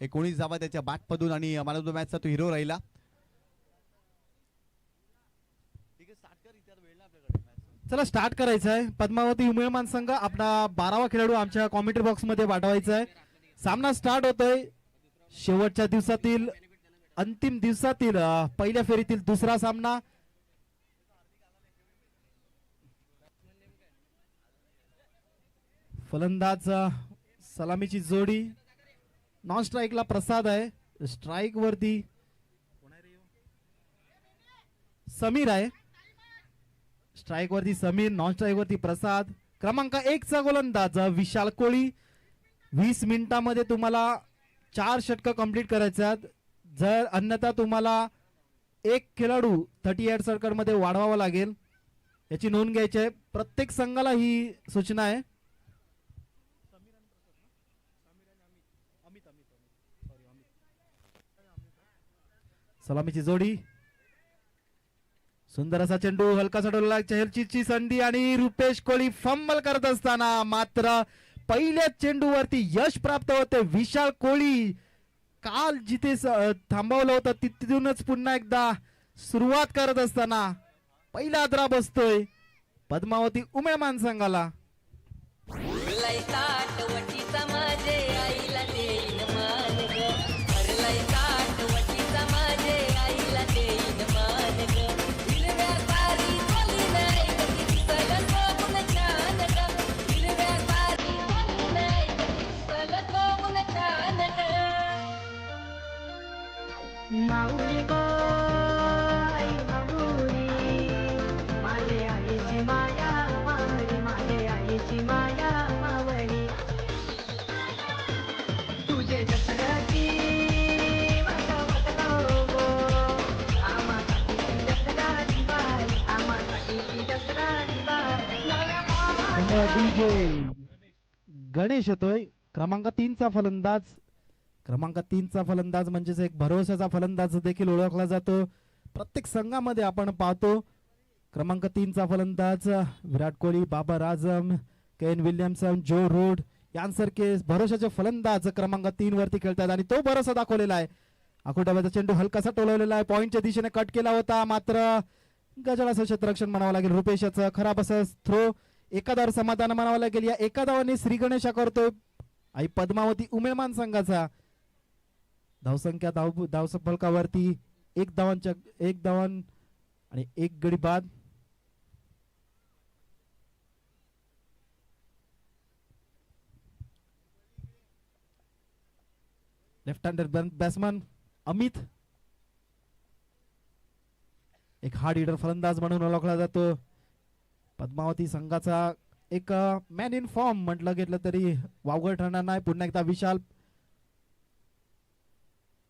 19 धावा त्याच्या बॅटमधून आणि मॅन ऑफ द मॅचचा तो हिरो राहिला. चला स्टार्ट करायचं आहे. पद्मावती उमेळमान संघ आपला 12वा खेळाडू आमच्या कॉमेंट्री बॉक्स मध्ये पाठवायचा आहे. सामना स्टार्ट होतोय. शेवटच्या दिवसातील अंतिम दिवसातील पहिल्या फेरीतील दुसरा सामना. फलंदाज सलामीची जोडी. नॉन स्ट्राईकला प्रसाद आहे. स्ट्राईक वरती समीर आहे. स्ट्राईक वरती समीर, नॉन स्ट्राईक वरती प्रसाद. क्रमांक 1 चा गोलंदाज विशाल कोळी. 20 मिनिटांमध्ये तुम्हाला 4 षटक कंप्लीट करायचे आहेत. जर अन्यथा तुम्हाला एक खेळाडू 38 सर्कल मध्ये वाढवावा लागेल. याची नोंद घ्यायची आहे. प्रत्येक संघाला ही सूचना आहे. सलामीची जोडी. सुंदर असा चेंडू हलकासा डोलला. चहलची संधी आणि रुपेश कोळी फंबल करत असताना मात्र पहिल्या चेंडूवरती यश प्राप्त होते. विशाल कोळी काल जिथे थांबवलं होतं तिथूनच पुन्हा एकदा सुरुवात करत असताना पहिला आदरा बसतोय पद्मावती उमेळमान संघाला. माऊली गो आई माऊली, माझे आईची माया मावळी, माझे आईची माया मावळी. तुझे दसराची वाटवत गो, आम्हासाठी दसरा दिवाळी, आम्हासाठी दसरा दिवाळी. गणेश येतोय. क्रमांक 3 चा फलंदाज. क्रमांक 3 चा फलंदाज म्हणजेच एक भरोशाचा फलंदाज देखील ओळखला जातो. प्रत्येक संघामध्ये आपण पाहतो क्रमांक 3 चा फलंदाज विराट कोहली, बाबर आझम, केन विल्यमसन, जो रूट यांसारखे भरोशाचे फलंदाज क्रमांक 3 वरती खेळतात आणि तो भरोसा दाखवलेला आहे. आखोटाव्याचा चेंडू हलकासा टोलवलेला आहे. पॉइंटच्या दिशेने कट केला होता मात्र गजळ असं क्षेत्ररक्षण म्हणावं लागेल. रुपेशाचं खराब असं थ्रो. एकादावर समाधान म्हणावं लागेल. या एका धावाने श्री गणेशा करतोय आई पद्मावती उमेळमान संघाचा. धावसंख्या धावसफलकावरती एक धावन आणि एक गडी बाद. लेफ्ट हँडेड बॅट्समन अमित एक हार्ड हिटर फलंदाज म्हणून ओळखला जातो. पद्मावती संघाचा एक मॅन इन फॉर्म म्हटलं गेलं तरी वावगं ठरणार नाही. पुन्हा एकदा विशाल.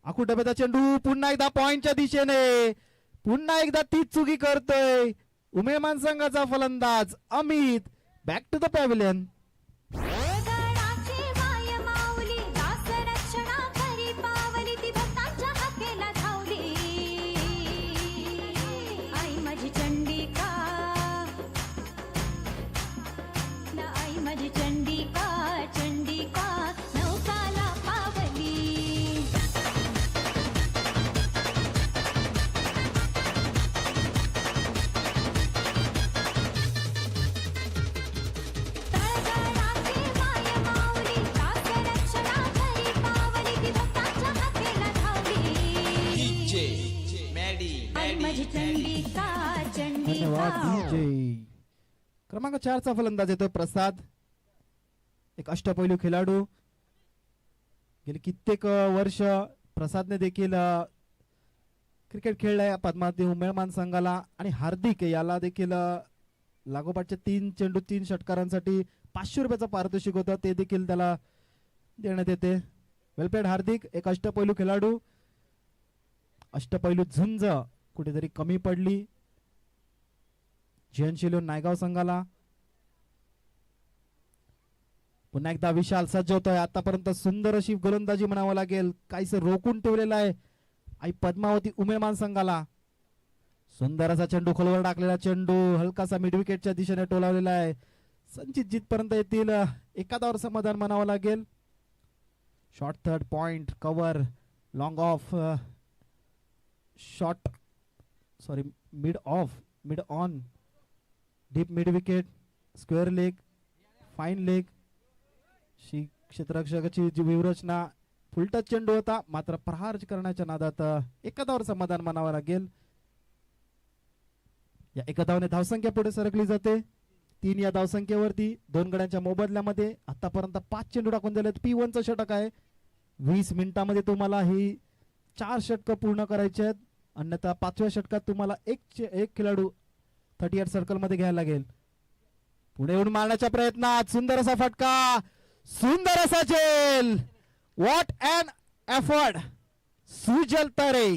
आखुटब्याचा चेंडू पुन्हा एकदा पॉइंटच्या दिशेने. पुन्हा एकदा तीच चुकी करतोय उमेळमान संघाचा फलंदाज Amit. Back to the pavilion. क्रमांक 4 चा फलंदाज येतो प्रसाद. एक अष्टपैलू खेळाडू. गेली कित्येक वर्ष प्रसादने देखील क्रिकेट खेळलाय पद्मावती उमेळमान संघाला. आणि हार्दिक याला देखील लागोपाठच्या 3 चेंडू 3 षटकारांसाठी 500 रुपयाचं पारितोषिक होतं ते देखील त्याला देण्यात येते. वेलपेड हार्दिक एक अष्टपैलू खेळाडू. अष्टपैलू झुंज कुठेतरी कमी पडली जयंतशिलो नायगाव संघाला. पुन्हा एकदा विशाल सज्ज होतोय. आतापर्यंत सुंदर अशी गोलंदाजी म्हणावं लागेल. काहीस रोखून ठेवलेला आहे आई पद्मावती उमेळमान संघाला. सुंदर असा चेंडू खोलवर टाकलेला चेंडू हलकासा मिड विकेटच्या दिशेने टोलावलेला आहे. संचित जितपर्यंत येतील एखादावर समाधान म्हणावं लागेल. Short third point cover long off short sorry mid off mid on deep mid wicket square leg fine leg क्षेत्ररक्षकाची जी व्यूहरचना फुलटच चेंडू होता मात्र प्रहार करण्याच्या नादात एका धावावर समाधान मानावं लागेल. या एका धावाने धावसंख्या पुढे सरकली जाते 3 या धावसंख्येवरती 2 गड्यांच्या मोबदल्यामध्ये आतापर्यंत 5 चेंडू टाकून दिलेत. P1 चं षटक आहे. 20 मिनिटांमध्ये तुम्हाला ही 4 षटकं पूर्ण करायची आहेत अन्यथा 5व्या षटकात तुम्हाला एक खेळाडू 38 सर्कल मध्ये घ्यायला लागेल. पुढे येऊन मारण्याच्या प्रयत्नात सुंदर असा फटका सुंदर असा झेल व्हॉट अन एफर्ट सुजल तरे.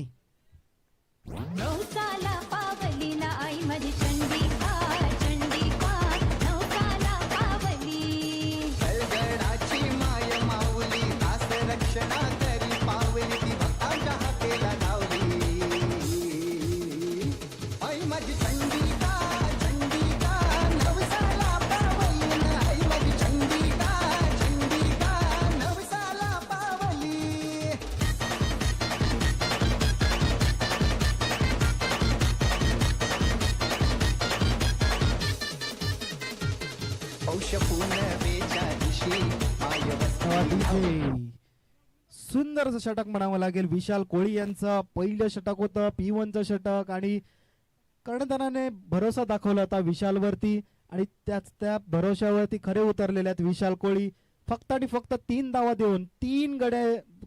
नौकाला पावली ना आई माझी चंडिका चंडिका नौकाला पावली गडाची माय माऊली दास रक्षणा करी पावली ती भक्तांच्या हाकेला धावली. आई माझी चंडिका चंडिका नवसाला पावली आई माझी चंडिका चंडिका नवसाला पावली. पौष पूर्णिमेच्या दिवशी माय वस्ती सुंदर असं षटक म्हणावं लागेल. विशाल कोळी यांचं पहिलं षटक होतं P1 चं षटक आणि कर्णधाराने भरोसा दाखवला होता विशालवरती आणि त्या भरोशावरती खरे उतरलेले आहेत विशाल कोळी. फक्त आणि फक्त 3 धावा देऊन 3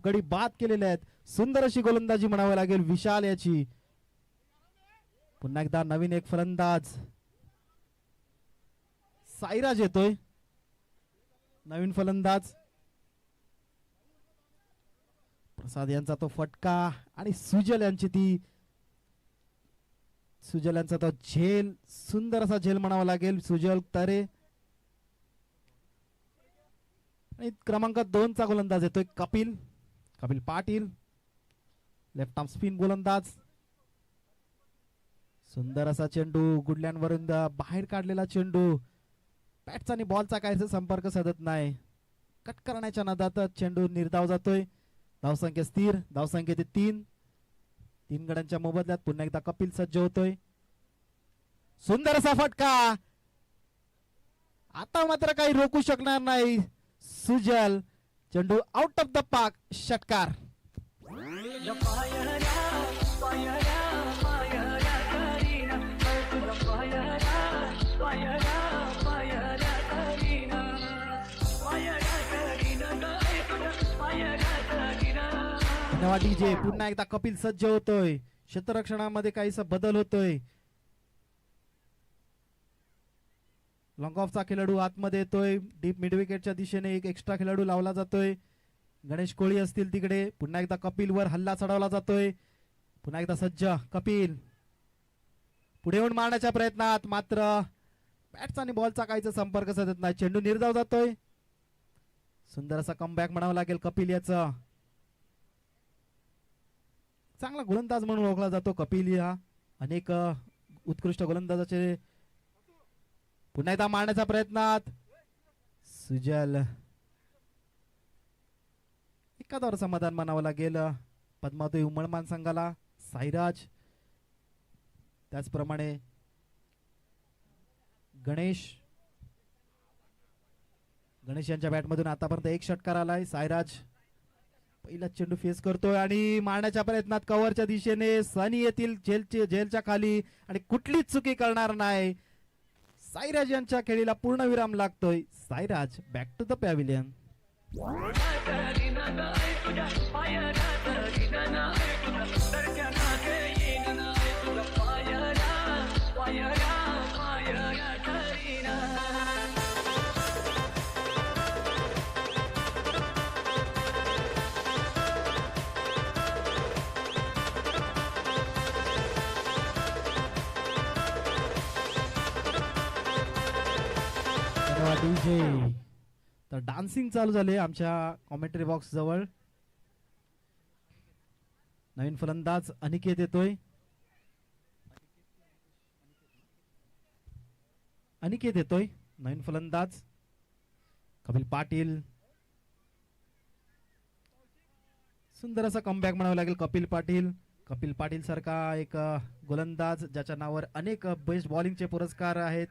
गडी बाद केलेले आहेत. सुंदर अशी गोलंदाजी म्हणावी लागेल विशाल याची. पुन्हा एकदा नवीन एक फलंदाज साईराज येतोय नवीन फलंदाज. प्रसाद यांचा तो फटका आणि सुजल यांची सुजल यांचा तो झेल सुंदर असा झेल म्हणावा लागेल सुजल तरे. आणि क्रमांक 2 चा गोलंदाज येतोय Kapil Patil left arm spin गोलंदाज. सुंदर असा चेंडू गुडल्यांवरून बाहेर काढलेला चेंडू बॅटचा आणि बॉलचा काहीच संपर्क साधत नाही. कट करण्याच्या नादात चेंडू निर्धाव जातोय. धावसंख्या स्थिर धावसंख्या ते 3 गड्यांच्या मोबदल्यात पुन्हा एकदा कपिल सज्ज होतोय. सुंदर असा फटका आता मात्र काही रोखू शकणार नाही सुजल. चेंडू आउट ऑफ द पार्क षटकार. डीजे पुन्हा एकदा कपिल सज्ज होतोय. क्षेत्ररक्षणामध्ये काहीसा बदल होतोय. लॉंग ऑफचा खेळाडू आतमध्ये येतोय. डीप मिड विकेटच्या दिशेने एक एक्स्ट्रा खेळाडू लावला जातोय. गणेश कोळी असतील तिकडे. पुन्हा एकदा कपिल वर हल्ला चढवला जातोय. पुन्हा एकदा सज्ज कपिल पुढे येऊन मारण्याच्या प्रयत्नात मात्र बॅटचा आणि बॉलचा काहीच संपर्क साधत नाही. चेंडू निर्धाव जातोय. सुंदर असा कमबॅक म्हणावं लागेल कपिल याचा. चांगला गोलंदाज म्हणून ओळखला जातो कपिल हा. अनेक उत्कृष्ट गोलंदाजाचे पुन्हा एकदा मारण्याच्या प्रयत्नात सुजल एखाद्यावर समाधान मानावं लागेल. पद्मावती उमळमान संघाला साईराज त्याचप्रमाणे गणेश यांच्या बॅटमधून आतापर्यंत 1 षटकार आलाय. साईराज पहिला चेंडू फेस करतोय आणि मारण्याच्या प्रयत्नात कव्हरच्या दिशेने सनी येतील झेलच्या खाली आणि कुठलीच चुकी करणार नाही. साईराज यांच्या खेळीला पूर्ण विराम लागतोय. Sairaj back to the pavilion. DJ तर डान्सिंग चालू झाले आमच्या कॉमेंट्री बॉक्स जवळ. नवीन फलंदाज अनिकेत येतोय. नवीन फलंदाज कपिल पाटील सुंदर असा कमबॅक म्हणावं लागेल कपिल पाटील सारखा एक गोलंदाज ज्याच्या नावावर अनेक बेस्ट बॉलिंगचे पुरस्कार आहेत.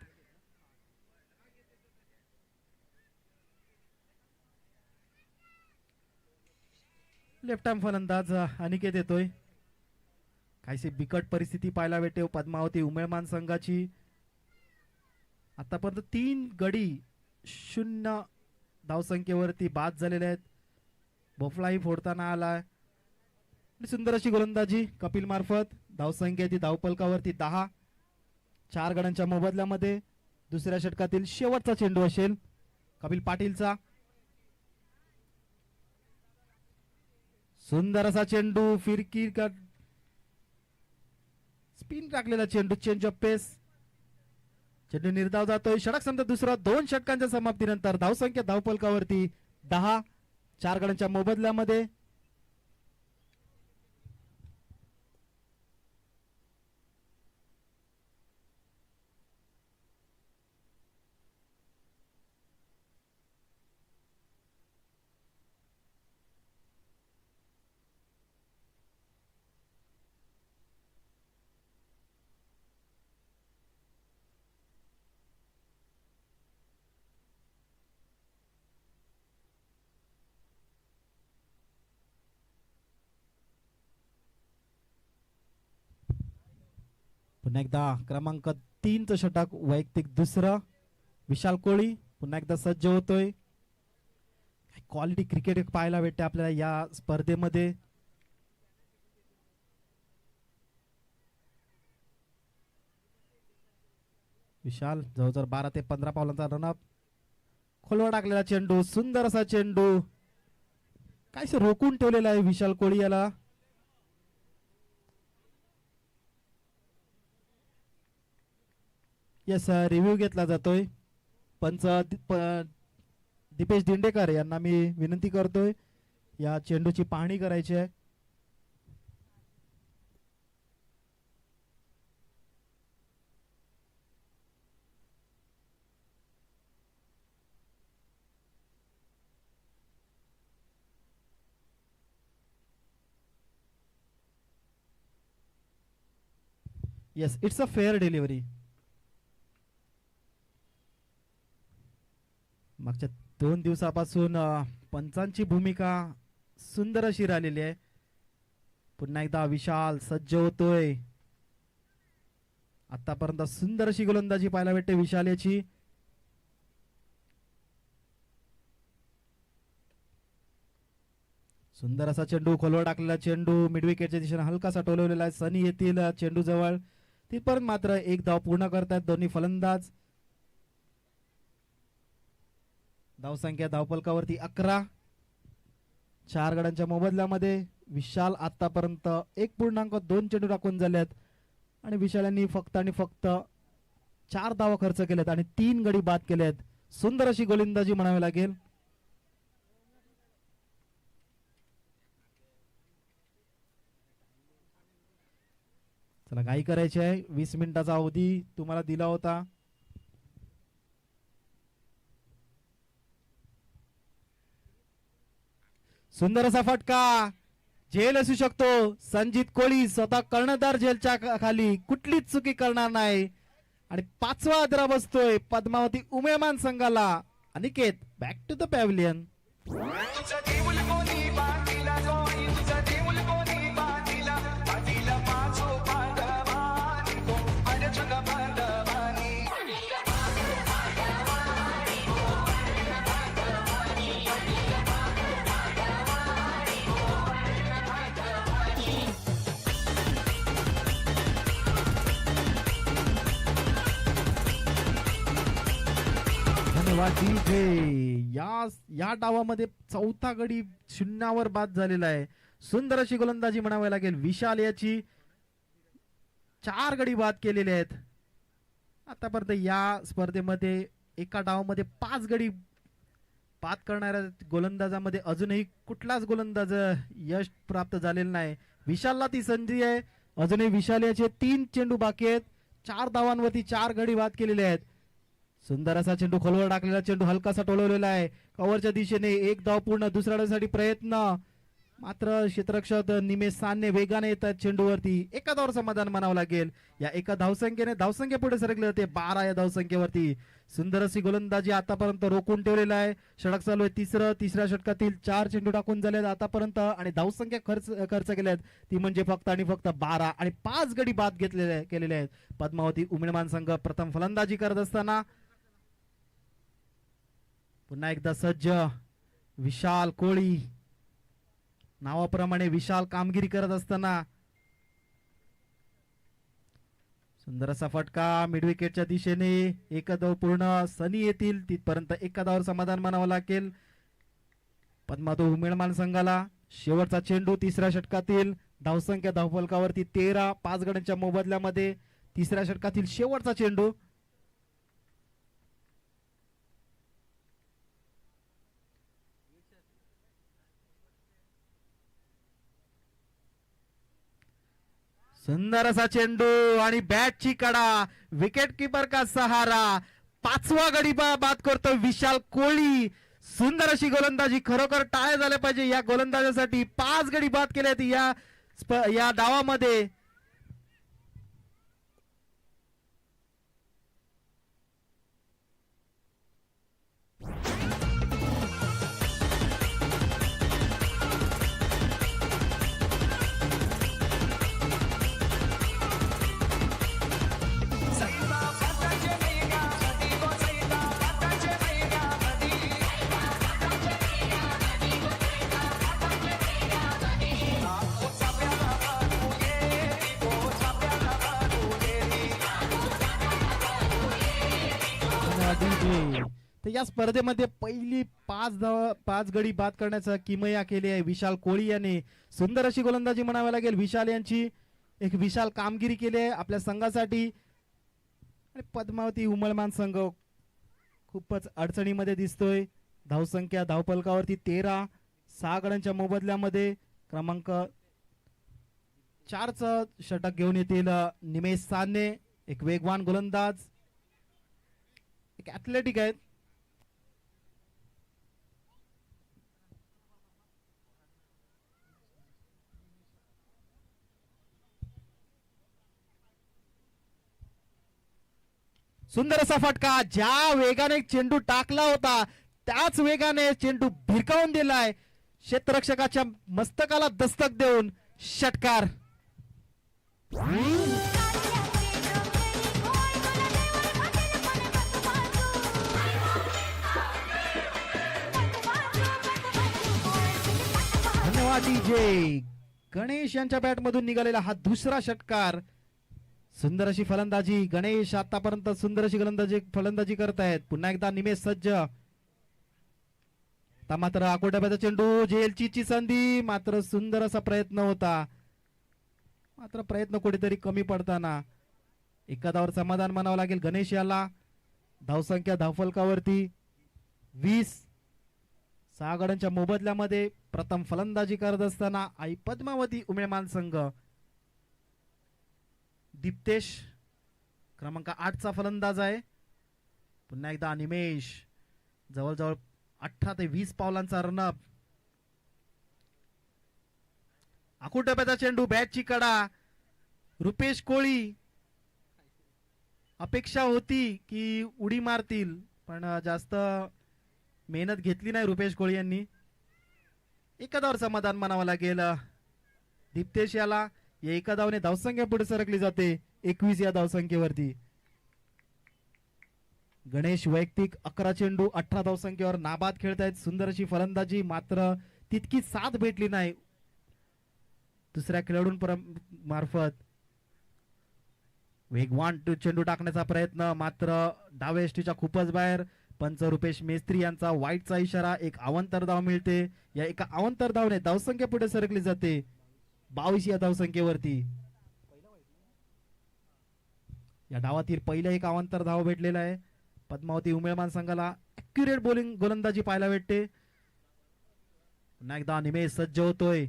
लेफ्ट आर्म फलंदाज अनिकेत येतोय. काहीशी बिकट परिस्थिती पाहायला भेटते पद्मावती उमेळमान संघाची. आतापर्यंत 3 गडी 0 धावसंख्येवरती बाद झालेले आहेत. बोफलाही फोडताना आलाय. सुंदर अशी गोलंदाजी कपिल मार्फत. धावसंख्या ती धावपलकावरती 10. 4 गड्यांच्या मोबदल्यामध्ये दुसऱ्या षटकातील शेवटचा चेंडू असेल कपिल पाटीलचा. सुंदर असा चेंडू फिरकी स्पिन टाकलेला चेंडू चेंज ऑफ पेस. चेंडू निर्धाव जातोय. षटक संपता दुसरा. 2 षटकांच्या समाप्तीनंतर धावसंख्या धावपलकावरती 10. 4 गड्यांच्या मोबदल्यामध्ये पुन्हा एकदा क्रमांक 3चं षटक वैयक्तिक दुसरं. विशाल कोळी पुन्हा एकदा सज्ज होतोय. क्वालिटी क्रिकेट पाहायला भेटते आपल्याला या स्पर्धेमध्ये. विशाल जवळजवळ 12 ते 15 पावलांचा रनअप. खोलवर टाकलेला चेंडू. सुंदर असा चेंडू काहीसे रोखून ठेवलेला आहे विशाल कोळी याला. यस रिव्ह्यू घेतला जातोय. पंच दीपेश दिंडेकर यांना मी विनंती करतोय या चेंडूची पाहणी करायची आहे. Yes it's a fair delivery. मागच्या 2 दिवसापासून पंचांची भूमिका सुंदर अशी राहिलेली आहे. पुन्हा एकदा विशाल सज्ज होतोय. आतापर्यंत सुंदर अशी गोलंदाजी पाहायला भेटते विशाल याची. सुंदर असा चेंडू खोलवर टाकलेला चेंडू मिड विकेटच्या दिशेने हलकासा टोलवलेला आहे. सनी येतील चेंडू जवळ. तिथपर्यंत मात्र 1 धाव पूर्ण करतायत दोन्ही फलंदाज. धावसंख्या धावपलकावरती 11. 4 गड्यांच्या मोबदल्यामध्ये विशाल आतापर्यंत 1.2 चेंडू टाकून झालेत आणि विशाल यांनी फक्त आणि फक्त 4 धावा खर्च केल्यात आणि 3 गडी बाद केलेत. सुंदर अशी गोलंदाजी म्हणावी लागेल. चला काही करायचे आहे. 20 मिनिटाचा अवधी तुम्हाला दिला होता. सुंदर असा फटका. झेल असू शकतो. संजित कोळी स्वतः कर्णधार झेलच्या खाली कुठलीच चुकी करणार नाही आणि 5वा आदरा बसतोय पद्मावती उमेमान संघाला. Aniket back to the pavilion. या डावामध्ये 4था गडी 0वर बाद झालेला आहे. सुंदर अशी गोलंदाजी म्हणावी लागेल विशाल याची. 4 गडी बाद केलेले आहेत आतापर्यंत या स्पर्धेमध्ये. एका डावामध्ये 5 गडी बाद करणाऱ्या गोलंदाजामध्ये अजूनही कुठलाच गोलंदाज यश प्राप्त झालेलं नाही. विशालला ती संधी आहे. अजूनही विशाल याचे 3 चेंडू बाकी आहेत. 4 धावांवरती 4 गडी बाद केलेले आहेत. सुंदर असा चेंडू खोलवर टाकलेला चेंडू हलकासा टोलवलेला आहे. कव्हरच्या दिशेने 1 धाव पूर्ण. दुसऱ्या डावासाठी प्रयत्न मात्र क्षेत्ररक्षक निमेश साने वेगाने येतात चेंडूवरती. एका धावावर समाधान मानावं लागेल. या एका धावसंख्येने धावसंख्या पुढे सरकले होते 12 या धावसंख्येवरती. सुंदर अशी गोलंदाजी आतापर्यंत रोखून ठेवलेला आहे. षटक चालू आहे तिसऱ्या षटकातील 4 चेंडू टाकून झालेत आतापर्यंत आणि धावसंख्या खर्च केल्यात ती म्हणजे फक्त आणि फक्त 12 आणि 5 गडी बाद केलेले आहेत. पद्मावती उमेदमान संघ प्रथम फलंदाजी करत असताना पुन्हा एकदा सज्ज विशाल कोळी. नावाप्रमाणे विशाल कामगिरी करत असताना सुंदर असा फटका मिड विकेटच्या दिशेने. एक धाव पूर्ण सनी येतील तिथपर्यंत एका धावावर समाधान मानावं लागेल पद्मावती उमेदमान संघाला. शेवटचा चेंडू तिसऱ्या षटकातील धावसंख्या धावफलकावरती 13 5 गड्यांच्या मोबदल्यामध्ये तिसऱ्या षटकातील शेवटचा चेंडू. सुंदर असा चेंडू आणि बॅटची कडा. विकेट कीपर का सहारा. 5वा गडी बाद करतो विशाल कोळी. सुंदर अशी गोलंदाजी. खरोखर टाळ्या झाल्या पाहिजे या गोलंदाजासाठी. 5 गडी बाद केल्यात या डावामध्ये. तर या स्पर्धेमध्ये पहिली 5 गडी बाद करण्याचा किमया केली आहे विशाल कोळी याने. सुंदर अशी गोलंदाजी म्हणावी लागेल विशाल यांची. एक विशाल कामगिरी केली आहे आपल्या संघासाठी. आणि पद्मावती उमलमान संघ खूपच अडचणीमध्ये दिसतोय. धावसंख्या धावफलकावरती 13 6 गड्यांच्या मोबदल्यामध्ये क्रमांक 4चं षटक घेऊन येतील निमेश साने. एक वेगवान गोलंदाज, एक ऍथलेटिक आहेत. सुंदर असा फटका. ज्या वेगाने चेंडू टाकला होता त्याच वेगाने चेंडू भिरकावून दिलाय. क्षेत्ररक्षकाच्या मस्तकाला दस्तक देऊन षटकार. धन्यवाद डीजे. गणेश यांच्या बॅट मधून निघालेला हा दुसरा षटकार. सुंदर अशी फलंदाजी. गणेश आतापर्यंत सुंदर अशी फलंदाजी करतायत. पुन्हा एकदा निमेश सज्ज. मात्र आकोटाब्याचा चेंडू. जेलची संधी. मात्र सुंदर असा प्रयत्न होता. मात्र प्रयत्न कुठेतरी कमी पडताना एका धावावर समाधान मानावं लागेल गणेश याला. धावसंख्या धावफलकावरती 20 6 गड्यांच्या मोबदल्यामध्ये प्रथम फलंदाजी करत असताना आई पद्मावती उमेदमान संघ. दीप्तेश क्रमांक 8चा फलंदाज आहे. पुन्हा एकदा निमेश. जवळजवळ 18 ते 20 पावलांचा रनअप. आकुटप्याचा चेंडू. बॅटची कडा. रुपेश कोळी. अपेक्षा होती की उडी मारतील पण जास्त मेहनत घेतली नाही रुपेश कोळी यांनी. एका धावावर समाधान मानावं लागेल दीप्तेश याला. या एका धावने धावसंख्या पुढे सरकली जाते 21 या धावसंख्येवरती. गणेश वैयक्तिक 11 चेंडू 18 धावसंख्येवर नाबाद खेळतायत. सुंदर अशी फलंदाजी. मात्र तितकी साथ भेटली नाही दुसऱ्या खेळाडूंमार्फत. वेगवान चेंडू टाकण्याचा प्रयत्न मात्र डाव्या यष्टीच्या खूपच बाहेर. पंच रुपेश मेस्त्री यांचा वाईटचा इशारा. एक अवांतर धाव मिळते. या एका अवांतर धावने धावसंख्या पुढे सरकली जाते 22 या धावसंख्येवरती. या डावातील पहिला एक अवांतर धाव भेटलेला आहे पद्मावती उमेदमान संघाला. ॲक्युरेट बॉलिंग गोलंदाजी पाहायला भेटते. पुन्हा एकदा निमेश सज्ज होतोय.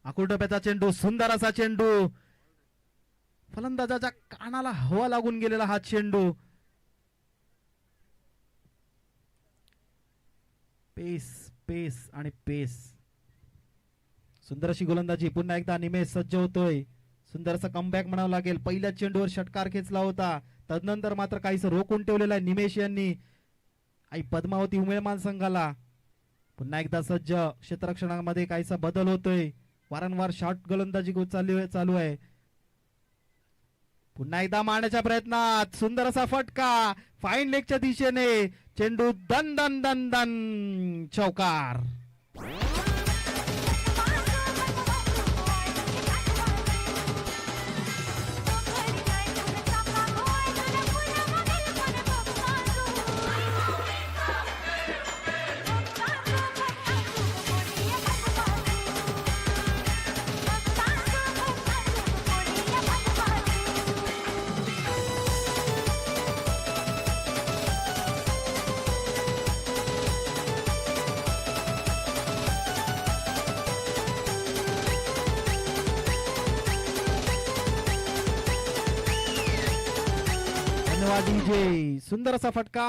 आकुटप्याचा चेंडू. सुंदर असा चेंडू. फलंदाजाच्या कानाला हवा लागून गेलेला हा चेंडू. पेस पेस आणि पेस. सुंदर अशी गोलंदाजी. पुन्हा एकदा निमेश सज्ज होतोय. सुंदर असा कमबॅक म्हणावं लागेल. पहिल्या चेंडूवर षटकार खेचला होता, तदनंतर मात्र काहीसं रोखून ठेवलेलं आहे निमेश यांनी. आई पद्मावती उमेळमान संघाला पुन्हा एकदा सज्ज. क्षेत्ररक्षणामध्ये काहीसा बदल होतोय. वारंवार शॉर्ट गोलंदाजी चालू आहे. पुन्हा एकदा मारण्याच्या प्रयत्नात सुंदर असा फटका फाईन लेगच्या दिशेने. चेंडू दन दन दन दन चौकार. डीजे. सुंदर असा फटका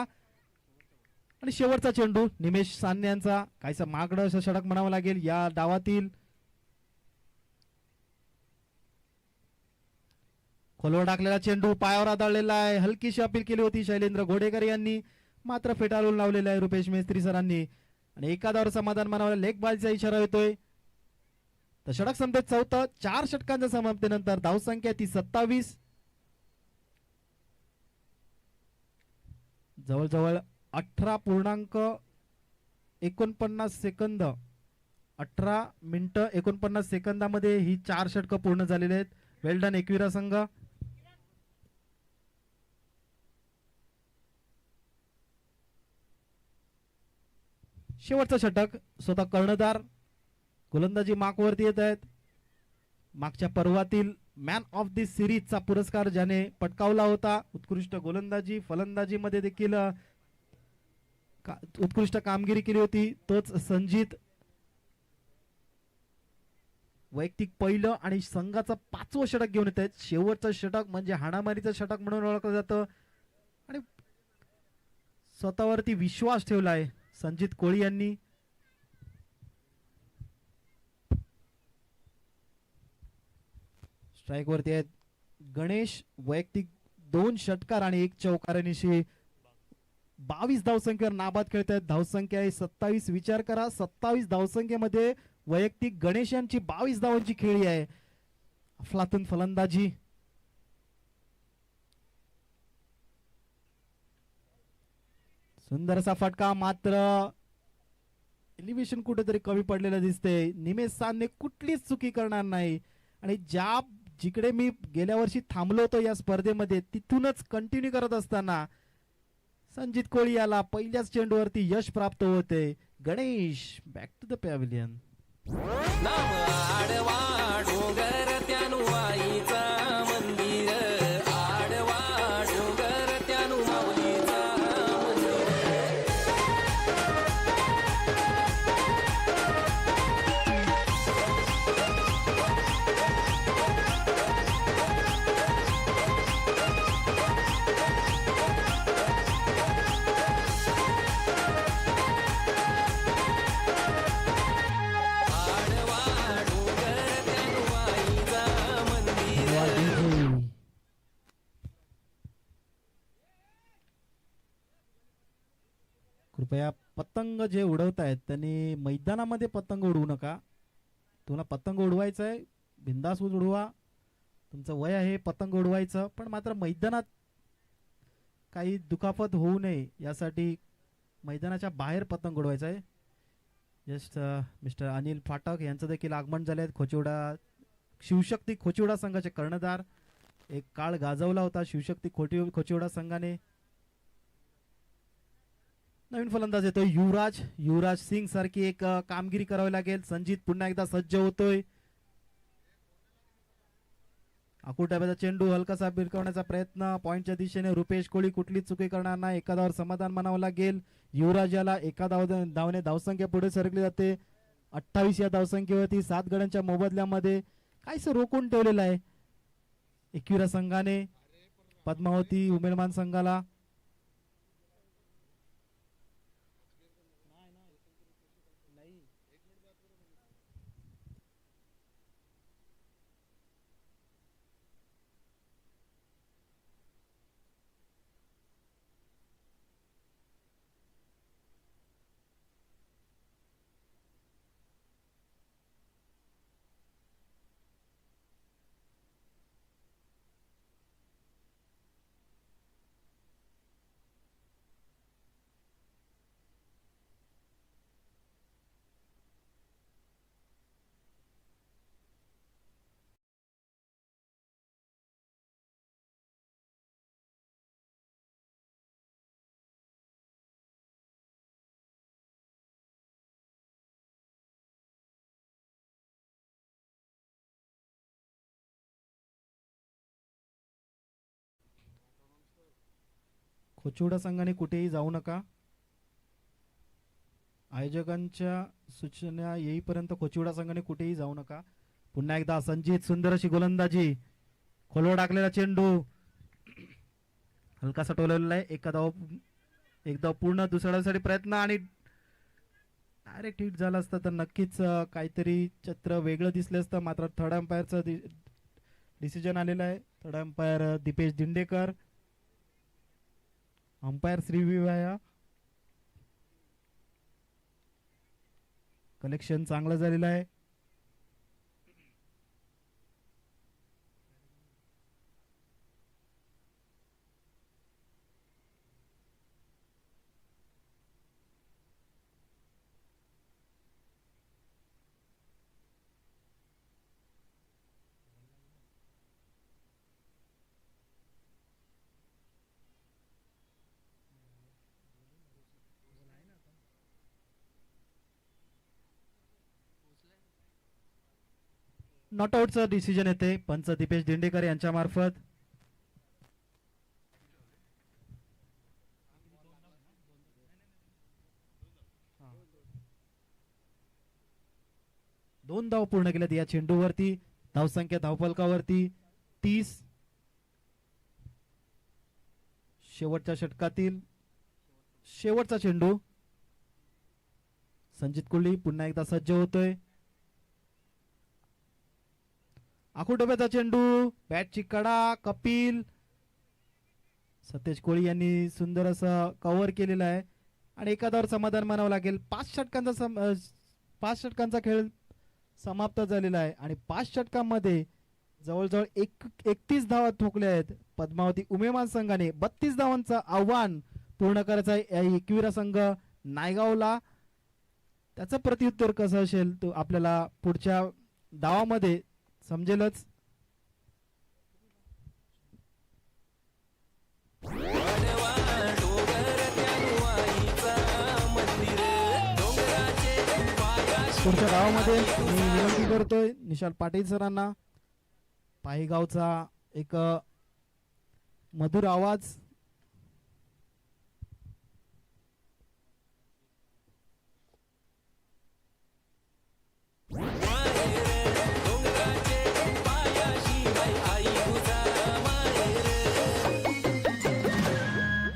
आणि शेवटचा चेंडू निमेश सान्य यांचा. काहीसा मागडं असं षटक म्हणावं लागेल या डावातील. खोलवर टाकलेला चेंडू पायावर आदळलेला आहे. हलकीशी अपील केली होती शैलेंद्र घोडेकर यांनी, मात्र फेटाळून लावलेला आहे रुपेश मेस्त्री सरांनी. आणि एकादावर समाधान मानावं. लेग बाजचा इशारा येतोय. तर षटक संपत चौथं. 4 षटकांच्या समाप्तीनंतर धावसंख्या ती 27. जवळजवळ 18.49 सेकंद 18 मिनिटं 49 सेकंदामध्ये ही 4 षटकं पूर्ण झालेली आहेत. वेल डन एकविरा संघ. शेवटचं षटक. स्वतः कर्णधार गोलंदाजी मार्कवरती येत आहेत. मागच्या पर्वातील मॅन ऑफ द सिरीजचा पुरस्कार ज्याने पटकावला होता. उत्कृष्ट गोलंदाजी फलंदाजी मध्ये देखील उत्कृष्ट कामगिरी केली होती. तोच संजित वैयक्तिक पहिलं आणि संघाचं 5वं षटक घेऊन येत आहेत. शेवटचं षटक म्हणजे हाणामारीचं षटक म्हणून ओळखलं जातं आणि स्वतःवरती विश्वास ठेवलाय संजित कोळी यांनी. स्ट्राईक वरती आहेत गणेश. वैयक्तिक 2 षटकार आणि 1 चौकारानिशी 22 धावसंख्येवर नाबाद खेळत आहेत. धावसंख्या आहे 27. विचार करा 27 धावसंख्येमध्ये वैयक्तिक गणेश यांची 22 धावांची खेळी आहे. अफलातून फलंदाजी. सुंदर असा फटका, मात्र एलिव्हेशन कुठेतरी कमी पडलेलं दिसते. निमेश साने कुठलीच चुकी करणार नाही आणि जिकडे मी गेल्या वर्षी थांबलो होतो या स्पर्धेमध्ये तिथूनच कंटिन्यू करत असताना संजित कोळी याला पहिल्याच चेंडूवरती यश प्राप्त होते. Ganesh back to the pavilion. नाम आडवा डोंगर त्यानु आईचा मंदिर, आडवा डोंगर त्यानु माऊलीचा मंदिर. कृपया पतंग जे उडवतायत त्यांनी मैदानामध्ये पतंग उडवू नका. तुम्हाला पतंग उडवायचं आहे बिंदास उडवा. तुमचं वय आहे पतंग उडवायचं, पण मात्र मैदानात काही दुखापत होऊ नये यासाठी मैदानाच्या बाहेर पतंग उडवायचं आहे. जस्ट मिस्टर अनिल फाटक यांचं देखील आगमन झाले आहेत. खोचिवडा शिवशक्ती खोचिवडा संघाचे कर्णधार. एक काळ गाजवला होता शिवशक्ती खोचिवडा संघाने. नवीन फलंदाज येतोय युवराज सिंग सारखी एक कामगिरी करावी लागेल. संजित पुन्हा एकदा सज्ज होतोय. आकुटाब्याचा चेंडू हलकासा भिरकवण्याचा प्रयत्न पॉइंटच्या दिशेने. रुपेश कोळी कुठली चुकी करणार नाही. एका धावावर समाधान मानावं लागेल. युवराज याला एका धावने धावसंख्या पुढे सरकली जाते. 28 या धावसंख्येवरती 7 गड्यांच्या मोबदल्यामध्ये काहीसं रोखून ठेवलेलं आहे एकविरा संघाने पद्मावती उमेरमान संघाला. कोचिवडा संघाने कुठेही जाऊ नका. आयोजकांच्या सूचना येईपर्यंत कोचिवडा संघाने कुठेही जाऊ नका. पुन्हा एकदा संजित सुंदर अशी गोलंदाजी, खोलवर टाकलेला चेंडू हलकासा टोलवलेला आहे. एक धाव पूर्ण, दुसऱ्या धावसाठी प्रयत्न आणि डायरेक्ट हिट झाला असता तर नक्कीच काहीतरी चित्र वेगळं दिसलं असतं. मात्र थर्ड अंपायरचा डिसिजन आलेला आहे. Third umpire Dipesh Dindekar, umpire श्रीविवाया. कलेक्शन चांगलं झालेलं आहे. नॉट आउटचं डिसिजन येते पंच दीपेश दिंडेकर यांच्या मार्फत. दोन धाव पूर्ण केल्यात या चेंडूवरती. धावसंख्या धावफलकावरती 30. शेवटच्या षटकातील शेवटचा चेंडू. संजित कोहली पुन्हा एकदा सज्ज होतोय. आखुडोब्याचा चेंडू, बॅटची कडा, कपिल. सतेज कोळी यांनी सुंदर असं कव्हर केलेलं आहे आणि एखाद्यावर समाधान मानावं लागेल. 5 षटकांचा खेळ समाप्त झालेला आहे आणि 5 षटकांमध्ये जवळजवळ 31 धावा ठोकल्या आहेत. पद्मावती उमेमान संघाने 32 धावांचं आव्हान पूर्ण करायचं आहे एकविरा संघ नायगावला. त्याचं प्रत्युत्तर कसं असेल तो आपल्याला पुढच्या डावामध्ये समजेलच. वाढवा डोंगर त्यानु आईचा मंदिर डोंगराचे पायाशी पुढच्या गावामध्ये मी विनंती करतोय निशाल पाटील सरांना. पायगावचा एक मधुर आवाज. डोंगराचे पायाशी आई तुझा माहेर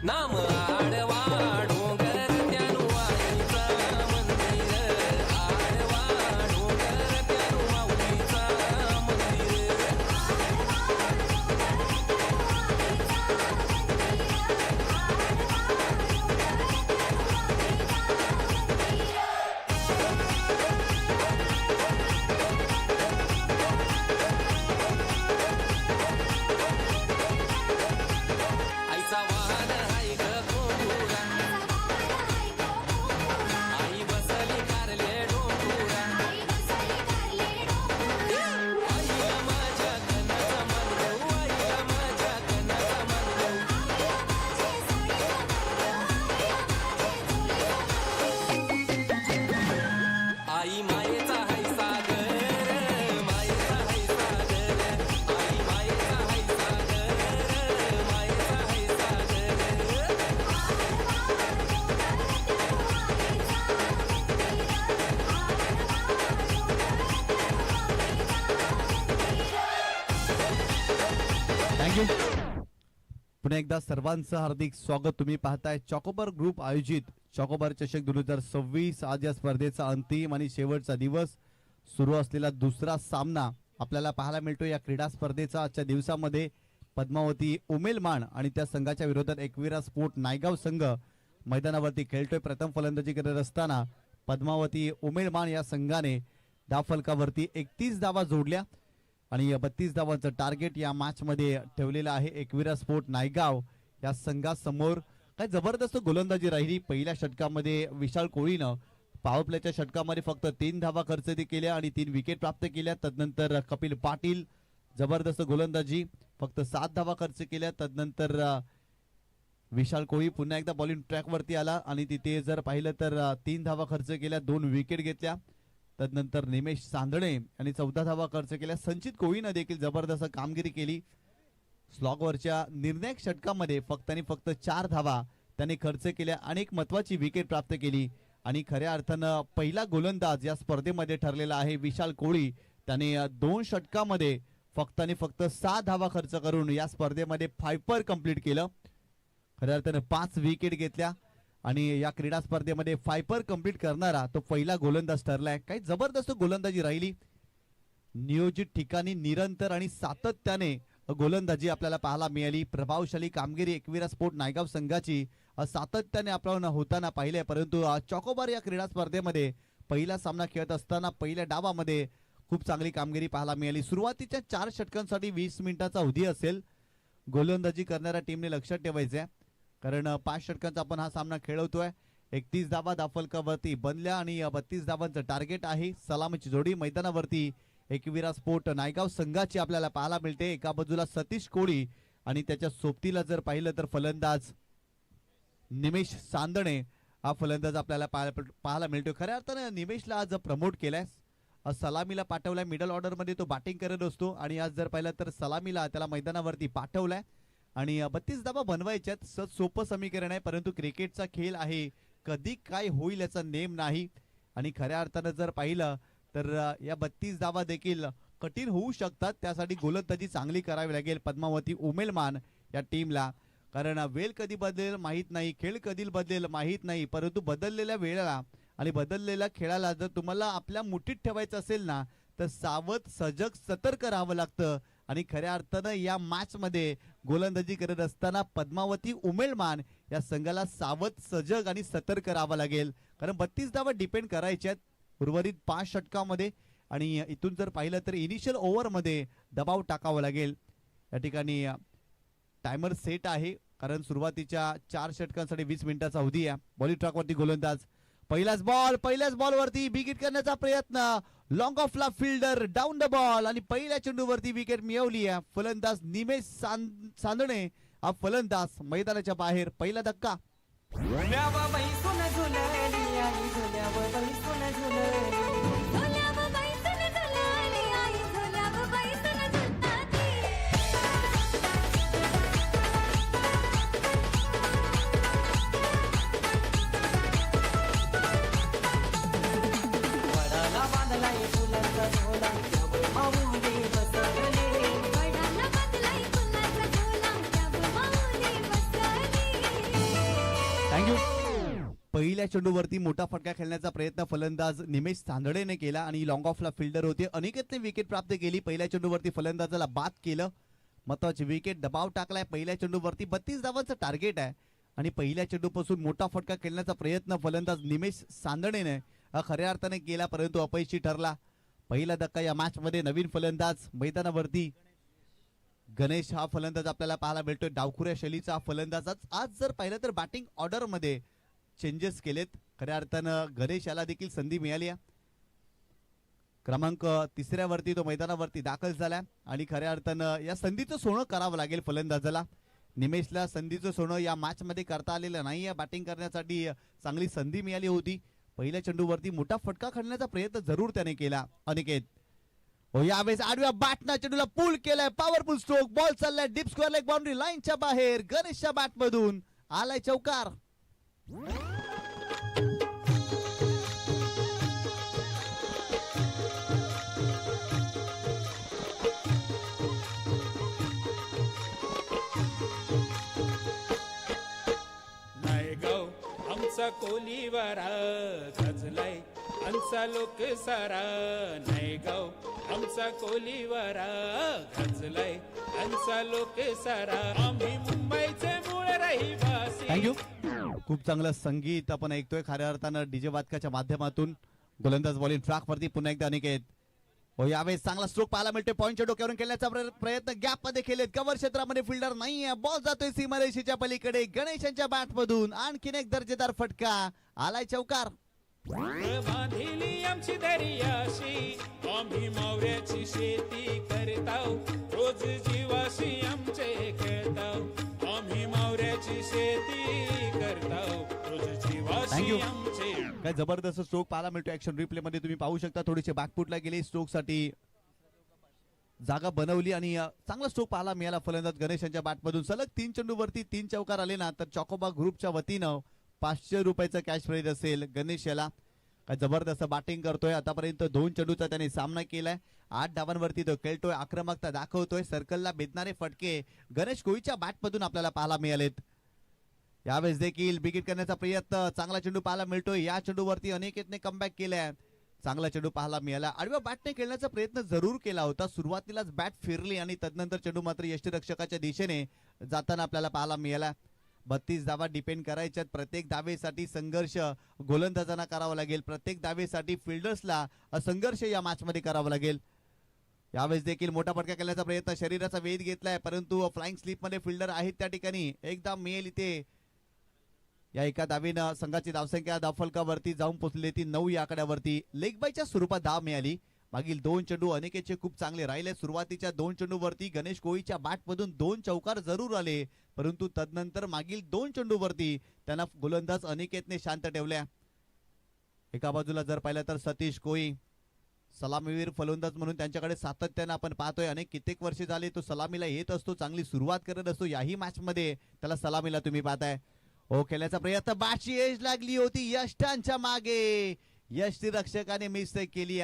नाम आडवा डोंगर त्यानु आईचा मंदिर आडवा डोंगर त्यानु माऊलीचा मंदिर आईचा वाहन हाय ग कोंडुरा आई बसली कारले डोंगुरा आईला माझ्या कनाचा मानव आईला माझ्या कनाचा मानव आई मायेचा हाय सागर मायेचा हाय सागर आई मायेचा हाय सागर मायेचा हाय सागर थँक्यू. पुन्हा एकदा सर्वांचं हार्दिक स्वागत. तुम्ही पाहताय चॉकोबार ग्रुप आयोजित चॉकोबार चषक 2026. आज या स्पर्धेचा अंतिम आणि शेवटचा दिवस. सुरू असलेला दुसरा सामना आपल्याला पाहायला मिळतो या क्रीडा स्पर्धेचा. आजच्या दिवसामध्ये पद्मावती उमेलमान आणि त्या संघाच्या विरोधात एकविरा स्पोर्ट नायगाव संघ मैदानावरती खेळतोय. प्रथम फलंदाजी करत असताना पद्मावती उमेलमान या संघाने धावफलकावरती 31 धावा जोडल्या आणि 32 धावांचं टार्गेट या मॅच मध्ये ठेवलेलं आहे. एकविरा स्पोर्ट नायगाव या संघासमोर काय जबरदस्त गोलंदाजी राहिली. पहिल्या षटकामध्ये विशाल कोळीनं पॉवर प्लेच्या षटकामध्ये फक्त 3 धावा खर्च केल्या आणि 3 विकेट प्राप्त केल्या. तदनंतर कपिल पाटील जबरदस्त गोलंदाजी, फक्त 7 धावा खर्च केल्या. तदनंतर विशाल कोळी पुन्हा एकदा बॉलिंग ट्रॅक वरती आला आणि तिथे जर पाहिलं तर 3 धावा खर्च केल्या, 2 विकेट घेतल्या. तदनंतर निमेश चांदणे यांनी 14 धावा खर्च केल्या. संचित कोळीनं देखील जबरदस्त कामगिरी केली. स्लॉगवरच्या निर्णायक षटकामध्ये फक्त आणि फक्त 4 धावा त्याने खर्च केल्या, अनेक महत्वाची विकेट प्राप्त केली आणि खऱ्या अर्थानं पहिला गोलंदाज या स्पर्धेमध्ये ठरलेला आहे विशाल कोळी. त्याने 2 षटकामध्ये फक्त आणि फक्त 6 धावा खर्च करून या स्पर्धेमध्ये फायपर कंप्लीट केलं. खऱ्या अर्थानं 5 विकेट घेतल्या आणि या क्रीडा स्पर्धेमध्ये फायपर कंप्लीट करणारा तो पहिला गोलंदाज ठरलाय. काही जबरदस्त गोलंदाजी राहिली, नियोजित ठिकाणी निरंतर आणि सातत्याने गोलंदाजी आपल्याला पाहायला मिळाली. प्रभावशाली कामगिरी एकविरा स्पोर्ट नायगाव संघाची सातत्याने आपल्याला होताना पाहिले. परंतु चॉकोबार या क्रीडा स्पर्धेमध्ये पहिला सामना खेळत असताना पहिल्या डावामध्ये खूप चांगली कामगिरी पाहायला मिळाली. सुरुवातीच्या 4 षटकांसाठी 20 मिनिटाचा अवधी असेल. गोलंदाजी करणाऱ्या टीमने लक्षात ठेवायचंय, कारण 5 षटकांचा आपण हा सामना खेळवतोय. 31 धावा धाफलकावरती बनल्या आणि 32 धावांचं टार्गेट आहे. सलामीची जोडी मैदानावरती एकविरा स्पोर्ट नायगाव संघाची आपल्याला पाहायला मिळते. एका बाजूला सतीश कोळी आणि त्याच्या सोबतीला जर पाहिलं तर फलंदाज निमेश सांदणे हा फलंदाज आपल्याला पाहायला मिळतो. खऱ्या अर्थाने निमेशला आज प्रमोट केलाय, सलामीला पाठवलाय. मिडल ऑर्डर मध्ये तो बॅटिंग करत असतो आणि आज जर पाहिलं तर सलामीला त्याला मैदानावरती पाठवलाय आणि 32 धावा बनवायच्यात. सोपं समीकरण आहे, परंतु क्रिकेटचा खेळ आहे, कधी काय होईल याचा नेम नाही. आणि खऱ्या अर्थानं जर पाहिलं तर या 32 धावा देखील कठीण होऊ शकतात. त्यासाठी गोलंदाजी चांगली करावी लागेल पद्मावती उमेलमान या टीमला, कारण वेळ कधी बदलेल माहीत नाही, खेळ कधी बदलेल माहीत नाही. परंतु बदललेल्या वेळेला आणि बदललेल्या खेळाला जर तुम्हाला आपल्या मुठीत ठेवायचं असेल ना, तर सावध सजग सतर्क राहावं लागतं. आणि खऱ्या अर्थानं या मॅच मध्ये गोलंदाजी करत असताना पद्मावती उमेलमान या संघाला सावध सजग आणि सतर्क राहावं लागेल, कारण 32 धावा डिपेंड करायच्यात उर्वरित 5 षटकामध्ये. आणि इथून जर पाहिलं तर इनिशियल ओव्हर मध्ये दबाव टाकावा लागेल. या ठिकाणी टायमर सेट आहे, कारण सुरुवातीच्या 4 षटकांसाठी 20 मिनिटाचा अवधी आहे. बॉलिंग ट्रॅकवरती गोलंदाज, पहिल्याच बॉलवरती विकेट करण्याचा प्रयत्न, लॉंग ऑफला फिल्डर डाऊन द बॉल आणि पहिल्या चेंडूवरती विकेट मिळवली आहे. फलंदाज निमेश सांदणे हा फलंदाज मैदानाच्या बाहेर. पहिला धक्का. झुल्यावर बैसून झुलली आई, झुल्यावर बैसून झुलली. झुल्यावर बैसून झुलाली आई, झुल्यावर बैसून झुलताती. वडाला बांधलाय फुलांचा झोला, त्यावर माऊली बसवली. वडाला बांधलाय फुलाचा झोला, त्यावर माऊली बसली. थँक्यू. पहिल्या चेंडूवरती मोठा फटका खेळण्याचा प्रयत्न फलंदाज निमेश सांदळेने केला आणि लॉंग ऑफला फिल्डर होते. अनिकेतने विकेट प्राप्त केली. पहिल्या चेंडूवरती फलंदाजाला बाद केलं, महत्वाची विकेट. दबाव टाकलाय. पहिल्या चेंडूवरती 32 धावांचं टार्गेट आहे आणि पहिल्या चेंडूपासून मोठा फटका खेळण्याचा प्रयत्न फलंदाज निमेश सांदळेने खऱ्या अर्थाने केला, परंतु अपयशी ठरला. पहिला धक्का या मॅच मध्ये. नवीन फलंदाज मैदानावरती गणेश हा फलंदाज आपल्याला पाहायला मिळतोय. डावखुऱ्या शैलीचा फलंदाज. आज जर पाहिलं तर बॅटिंग ऑर्डर मध्ये चेंजेस केलेत. खऱ्या अर्थानं गणेश याला देखील संधी मिळाली आहे. क्रमांक 3 वरती तो मैदानावरती दाखल झाला आणि खऱ्या अर्थानं या संधीचं सोनं करावं लागेल फलंदाजाला. निमेशला संधीचं सोनं या मॅच मध्ये करता आलेलं नाहीये. बॅटिंग करण्यासाठी चांगली संधी मिळाली होती. पहिल्या चेंडूवरती मोठा फटका खेळण्याचा प्रयत्न जरूर त्याने केला. अनिकेत यावेळेस आडव्या बॅटना चेंडूला पुल केलाय. Powerful stroke. बॉल चाललाय डीप स्क्वेअर लेग बाउंड्री लाईनच्या बाहेर. गणेशच्या बॅट मधून आलाय चौकार. नायगाव आमचा कोलीवारा गाजलाय आमचा लोक सारा. नायगाव आमचा कोलीवारा गाजलाय आमचा लोक सारा. आम्ही मुंबईचे मूळ रहिवासी. थँक्यू. खूप चांगलं संगीत आपण ऐकतोय खऱ्या अर्थानं डीजे वादकाच्या माध्यमातून. गोलंदाज बॉलिंग ट्रॅक वरती पुन्हा एकदा अनिकेत. यावेळेस चांगला स्ट्रोक पाहायला मिळतोय. पॉईंटच्या डोक्यावरून खेळण्याचा प्रयत्न गॅप मध्ये केलेत. कव्हर क्षेत्रामध्ये फिल्डर नाहीये. बॉल जातोय सीमारेषेच्या पलीकडे. गणेशांच्या बॅट मधून आणखीन एक दर्जेदार फटका. आलाय चौकार. बांधिली आमची दर्याशी, आम्ही मावऱ्याची शेती करताव. रोज जीवाशी आमचे खेळताव, आम्ही मावऱ्याची शेती करताव. रोज Thank जीवाशी you. आमचे. काय जबरदस्त स्ट्रोक पाहायला मिळतो. ऍक्शन रिप्ले मध्ये तुम्ही पाहू शकता. थोडीशी बॅकफुटला गेली स्ट्रोक साठी. जागा बनवली आणि चांगला स्ट्रोक पाहायला मिळाला फलंदाज गणेश यांच्या बॅटमधून. सलग 3 चेंडूवरती 3 चौकार आले ना तर चॉकोबा ग्रुपच्या वतीनं 500 रुपयाचं कॅश प्राइज असेल गणेश याला. काय जबरदस्त बॅटिंग करतोय. आतापर्यंत 2 चेंडूचा त्याने सामना केलाय. 8 धावांवरती तो खेळतोय, आक्रमकता दाखवतोय. सर्कलला भेदणारे फटके गणेश कोळीच्या बॅटमधून आपल्याला पाहायला मिळालेत. यावेळेस देखील विकेट करण्याचा प्रयत्न, चांगला चेंडू पाहायला मिळतोय. या चेंडूवरती अनेकेतने कमबॅक केलाय. चांगला चेंडू पाहायला मिळाला. आडव्या बॅटने खेळण्याचा प्रयत्न जरूर केला होता. सुरुवातीलाच बॅट फिरली आणि तदनंतर चेंडू मात्र यष्टीरक्षकाच्या दिशेने जाताना आपल्याला पाहायला मिळाला. 32 धावा डिपेंड करायच्यात. प्रत्येक धावेसाठी संघर्ष गोलंदाजांना करावा लागेल. प्रत्येक धावेसाठी फिल्डर्सला संघर्ष या मॅच मध्ये करावा लागेल. यावेळेस देखील मोठा फटका करण्याचा प्रयत्न, शरीराचा वेध घेतलाय परंतु फ्लाइंग स्लिप मध्ये फिल्डर आहेत त्या ठिकाणी. एकदा मिळेल इथे. या एका धावेनं संघाची धावसंख्या धावफलकावरती जाऊन पोहोचली ती 9 या आकड्यावरती. लेग बायच्या स्वरूपात धाव मिळाली. मागील 2 चेंडू अनेकेचे खूप चांगले राहिले. सुरुवातीच्या 2 चेंडूवरती गणेश कोळीच्या बॅटमधून 2 चौकार जरूर आले परंतु तदनंतर मागील 2 चेंडूवरती त्यांना गोलंदाज अनिकेतने शांत ठेवल्या. एका बाजूला जर पाहिलं तर सतीश कोळी सलामीवीर फलंदाज म्हणून त्यांच्याकडे सातत्यानं आपण पाहतोय. अनेक कित्येक वर्षे झाले तो सलामीला येत असतो, चांगली सुरुवात करत असतो. याही मॅच मध्ये त्याला सलामीला तुम्ही पाहताय. ओ खेळण्याचा प्रयत्न, बॅटची एज लागली होती यष्टांच्या मागे. यष्टीरक्षकाने मिस्टेक केली.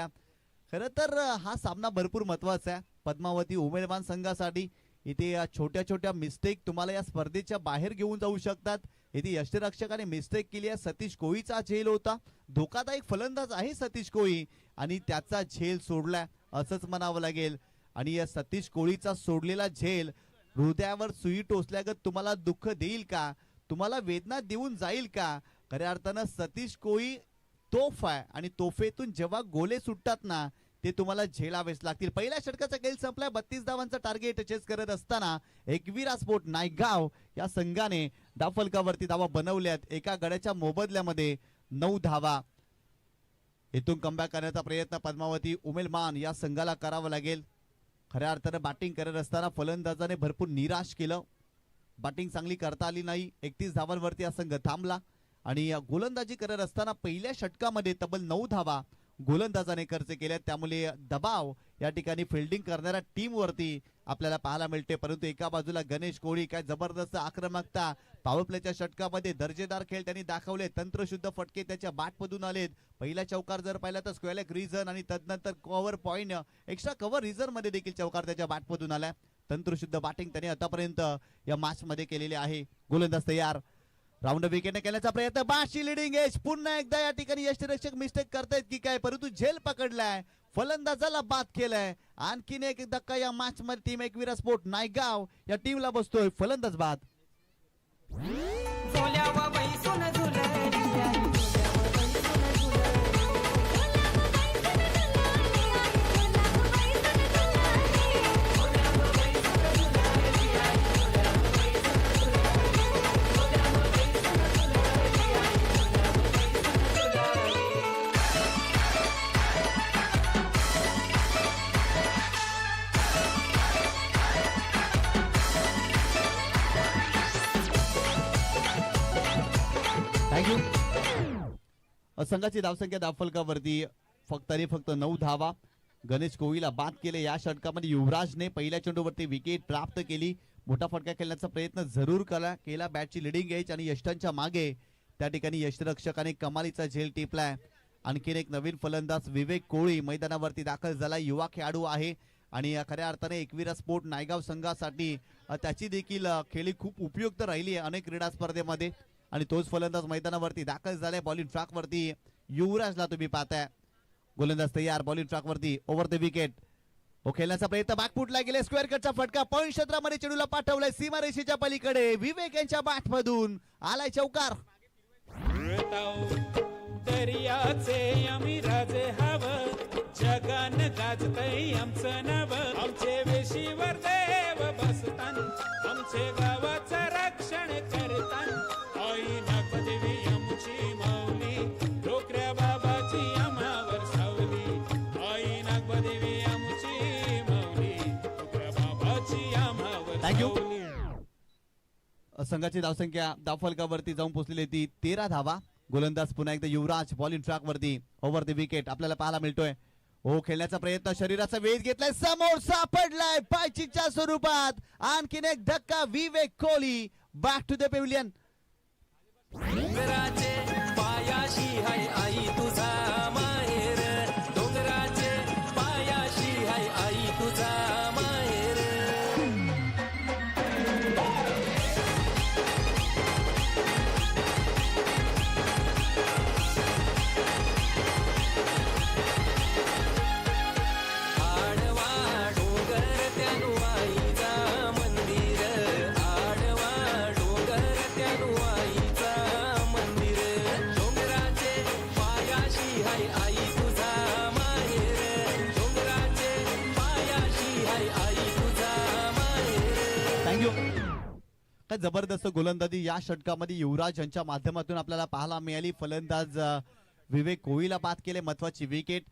खरं तर हा सामना भरपूर महत्वाचा आहे पद्मावती उमेदवार संघासाठी. इथे या छोट्या छोट्या मिस्टेक तुम्हाला या स्पर्धेच्या बाहेर घेऊन जाऊ शकतात. इथे यष्टीरक्षकाने मिस्टेक केली आहे. सतीश कोळीचा झेल होता. धोकादायक फलंदाज आहे सतीश कोळी आणि त्याचा झेल सोडलाय असंच म्हणावं लागेल. आणि या सतीश कोळीचा सोडलेला झेल हृदयावर सुई टोचल्यागत तुम्हाला दुःख देईल का, तुम्हाला वेदना देऊन जाईल का? खऱ्या अर्थानं सतीश कोळी तोफ आहे आणि तोफेतून जेव्हा गोले सुटतात ना ते तुम्हाला झेलावेच लागतील. पहिल्या षटकाचा खेळ संपलाय. 32 धावांचा टार्गेट चेस करत असताना एकविरा स्पोर्ट नायगाव या संघाने धावफलकावरती धावा बनवल्यात. एका गड्याच्या मोबदल्यामध्ये 9 धावा. इथून कमबॅक करण्याचा प्रयत्न पद्मावती उमेलमान या संघाला करावा लागेल. खऱ्या अर्थानं बॅटिंग करत असताना फलंदाजाने भरपूर निराश केलं. बॅटिंग चांगली करता आली नाही. 31 धावांवरती हा संघ थांबला आणि गोलंदाजी करत असताना पहिल्या षटकामध्ये तब्बल 9 धावा गोलंदाजाने खर्च केल्या. त्यामुळे दबाव या ठिकाणी फिल्डिंग करणाऱ्या टीम वरती आपल्याला पाहायला मिळते. परंतु एका बाजूला गणेश कोळी काय जबरदस्त आक्रमकता, पॉवर प्लेच्या षटकामध्ये दर्जेदार खेळ त्यांनी दाखवले. तंत्रशुद्ध फटके त्याच्या बॅटमधून आलेत. पहिला चौकार जर पाहिला तर स्क्वेअर लेग रिझन आणि तदनंतर cover point extra cover reason मध्ये देखील चौकार त्याच्या बॅटमधून आलाय. तंत्रशुद्ध बॅटिंग त्याने आतापर्यंत या मॅच मध्ये केलेली आहे. गोलंदाज तयार. राऊंड विकेटने केल्याचा प्रयत्न, बाशी लिडिंग एज. पुन्हा एकदा या ठिकाणी यष्टीरक्षक मिस्टेक करतायत की काय परंतु झेल पकडलाय, फलंदाजाला बाद केलाय. आणखीन एक धक्का या मॅच मध्ये टीम एकविरा स्पोर्ट नायगाव या टीमला बसतोय. फलंदाज बाद. झोल्यावा बैसून झुलली आई, थँक्यू. संघाची धावसंख्या धावफलकावरती फक्त 9 धावा. गणेश कोळीला बाद केले. या षटकामध्ये युवराजने पहिल्या चेंडूवरती विकेट प्राप्त केली. मोठा फटका खेळण्याचा प्रयत्न जरूर केला. बॅटची लिडिंग एज आणि यष्टांच्या मागे त्या ठिकाणी यष्टीरक्षकाने कमालीचा झेल टिपलाय. आणखीन एक नवीन फलंदाज विवेक कोळी मैदानावरती दाखल झाला. युवा खेळाडू आहे आणि खऱ्या अर्थाने एकविरा स्पोर्ट नायगाव संघासाठी त्याची देखील खेळी खूप उपयुक्त राहिली आहे अनेक क्रीडा स्पर्धेमध्ये. आणि तोच फलंदाज मैदानावरती दाखल झालाय. बॉलिंग ट्रॅक वरती युवराजला तुम्ही पाहताय. गोलंदाज तयार. बॉलिंग ट्रॅक वरती ओव्हर द विकेट. खेळण्याचा प्रयत्न, बॅकफुटला गेले. स्क्वेअर कटचा फटका पॉइंट क्षेत्रामध्ये चेंडूला पाठवलाय सीमारेषेच्या पलीकडे. विवेक यांच्या बॅटमधून आलाय चौकार. दर्याचे आम्ही राजे हवं, जगान गाजतय आमचं नाव. आमचे वेशीवर देव बसतान, आमचे गावाचं रक्षण करतान. आई नागदेवी आमची माऊली, डोकऱ्या बाबाची आम्हावर सावली. आई नागदेवी आमची माऊली, डोकऱ्या बाबाची आम्हावर सावली. संघाची धावसंख्या धावफलकावरती जाऊन पोहोचलेली ती 13 धावा. गोलंदाज पुन्हा एकदा युवराज. बॉलिंग ट्रॅक वरती ओव्हर द विकेट आपल्याला पाहायला मिळतोय. हो खेळण्याचा प्रयत्न शरीराचा वेध घेतलाय समोर सापडलाय पायचीच्या स्वरूपात आणखीन एक धक्का विवेक Kohli back to the pavilion. डोंगराचे पायाशी हाय आई तुझा माहेर डोंगराचे पायाशी हाय आई तुझा माहेर आडवा डोंगर त्यानु आईचा मंदिर आडवा डोंगर त्यानु आईचा मंदिर डोंगराचे पायाशी हाय आई तुझा माहेर डोंगराचे पायाशी हाय आई तुझा माहेर. थँक्यू. काय जबरदस्त गोलंदाजी या षटकामध्ये युवराज यांच्या माध्यमातून आपल्याला पाहायला मिळाली. फलंदाज विवेक कोहलीला बाद केले महत्वाची विकेट.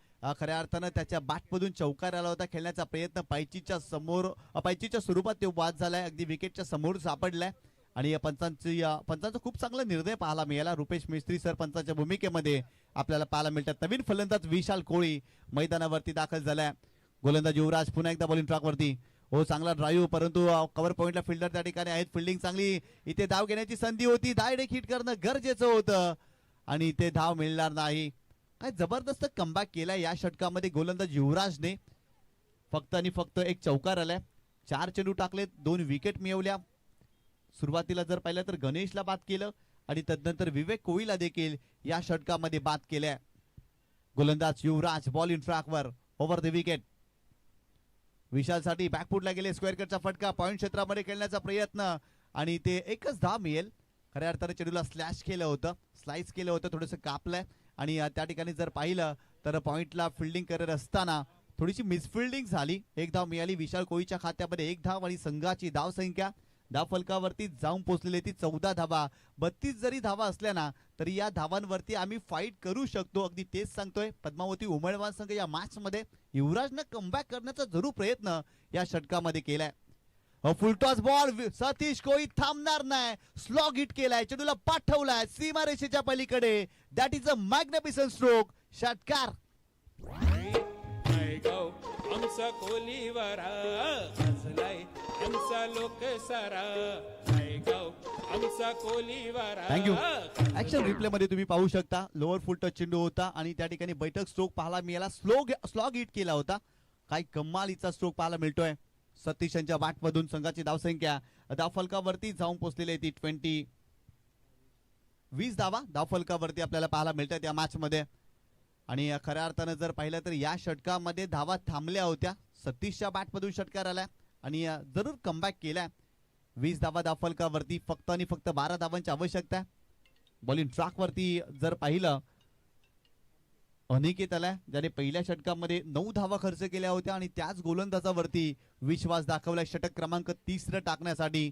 खऱ्या अर्थानं त्याच्या बॅटमधून चौकार आला होता. खेळण्याचा प्रयत्न पायचीच्या स्वरूपात तो बाद झालाय. अगदी विकेटच्या समोर सापडलाय आणि पंचांचा खूप चांगला निर्णय पाहायला मिळाला. रुपेश मिस्त्री सरपंचाच्या भूमिकेमध्ये आपल्याला पाहायला मिळतात. नवीन फलंदाज विशाल कोळी मैदानावरती दाखल झालाय. गोलंदाज युवराज पुन्हा एकदा बॉलिंग ट्रॅकवरती. हो चांगला ड्राईव्ह परंतु कव्हर पॉइंटला फिल्डर त्या ठिकाणी आहेत. फिल्डिंग चांगली. इथे धाव घेण्याची संधी होती. डायरेक्ट हिट करणं गरजेचं होतं आणि इथे धाव मिळणार नाही. काय जबरदस्त कमबॅक केलाय या षटकामध्ये गोलंदाज युवराजने. फक्त आणि फक्त एक चौकार आलाय. 4 चेंडू टाकलेत 2 विकेट मिळवल्या. सुरुवातीला जर पाहिलं तर गणेशला बाद केलं आणि तदनंतर विवेक कोहलीला देखील या षटकामध्ये बाद केल्या. गोलंदाज युवराज बॉलिंग ट्रॅकवर ओव्हर द विकेट. विशालसाठी बॅकफुटला गेले. स्क्वेअर कटचा फटका पॉइंट क्षेत्रामध्ये खेळण्याचा प्रयत्न आणि ते एकच धाव मिळेल. खऱ्या अर्थाने चेंडूला स्लॅश केलं होतं स्लाइस केलं होतं थोडंसं कापलंय आणि त्या ठिकाणी जर पाहिलं तर पॉइंटला फिल्डिंग करत असताना थोडीशी मिसफिल्डिंग झाली. एक धाव मिळाली विशाल कोहलीच्या खात्यामध्ये. 1 धाव आणि संघाची धाव संख्या धाव फलकावरती जाऊन पोहोचलेली ती 14 धावा. 32 जरी धावा असल्या ना तरी या धावांवरती आम्ही फाईट करू शकतो. अगदी तेच सांगतोय. पद्मावती उमळवान संघ या मॅच मध्ये युवराजनं कमबॅक करण्याचा जरूर प्रयत्न या षटकामध्ये केलाय. फुलटॉस बॉल सतीश कोळी थांबणार नाही. स्लॉग हिट केलाय. चेंडूला पाठवलाय सीमारेषेच्या पलीकडे. That is a magnificent stroke. षटकार. आमचा कोलीवर हसलाय आमचा लोक सारा आमचा कोलीवर. थँक्यू. ऍक्शन रिप्ले मध्ये तुम्ही पाहू शकता लोअर फुल टच चेंडू होता आणि त्या ठिकाणी बैठक स्ट्रोक पाहायला मिळाला. स्लॉग हिट केला होता. काही कमालीचा स्ट्रोक पाहायला मिळतोय. सतीश यांच्या बॅटमधून संघाची धावसंख्या धावफलकावरती जाऊन पोहोचलेली ती 20 धावा धावफलकावरती आपल्याला पाहायला मिळतात या मॅच मध्ये. आणि खऱ्या अर्थानं जर पाहिलं तर या षटकामध्ये धावा थांबल्या होत्या. सतीशच्या बॅटमधून षटकार आलाय आणि जरूर कमबॅक केलाय. 20 धावा धावफलकावरती. फक्त आणि फक्त 12 धावांची आवश्यकता आहे. बॉलिंग ट्रॅकवरती जर पाहिलं अनिकेत आलाय ज्याने पहिल्या षटकामध्ये 9 धावा खर्च केल्या होत्या आणि त्याच गोलंदाजावरती विश्वास दाखवलाय षटक क्रमांक 30 टाकण्यासाठी.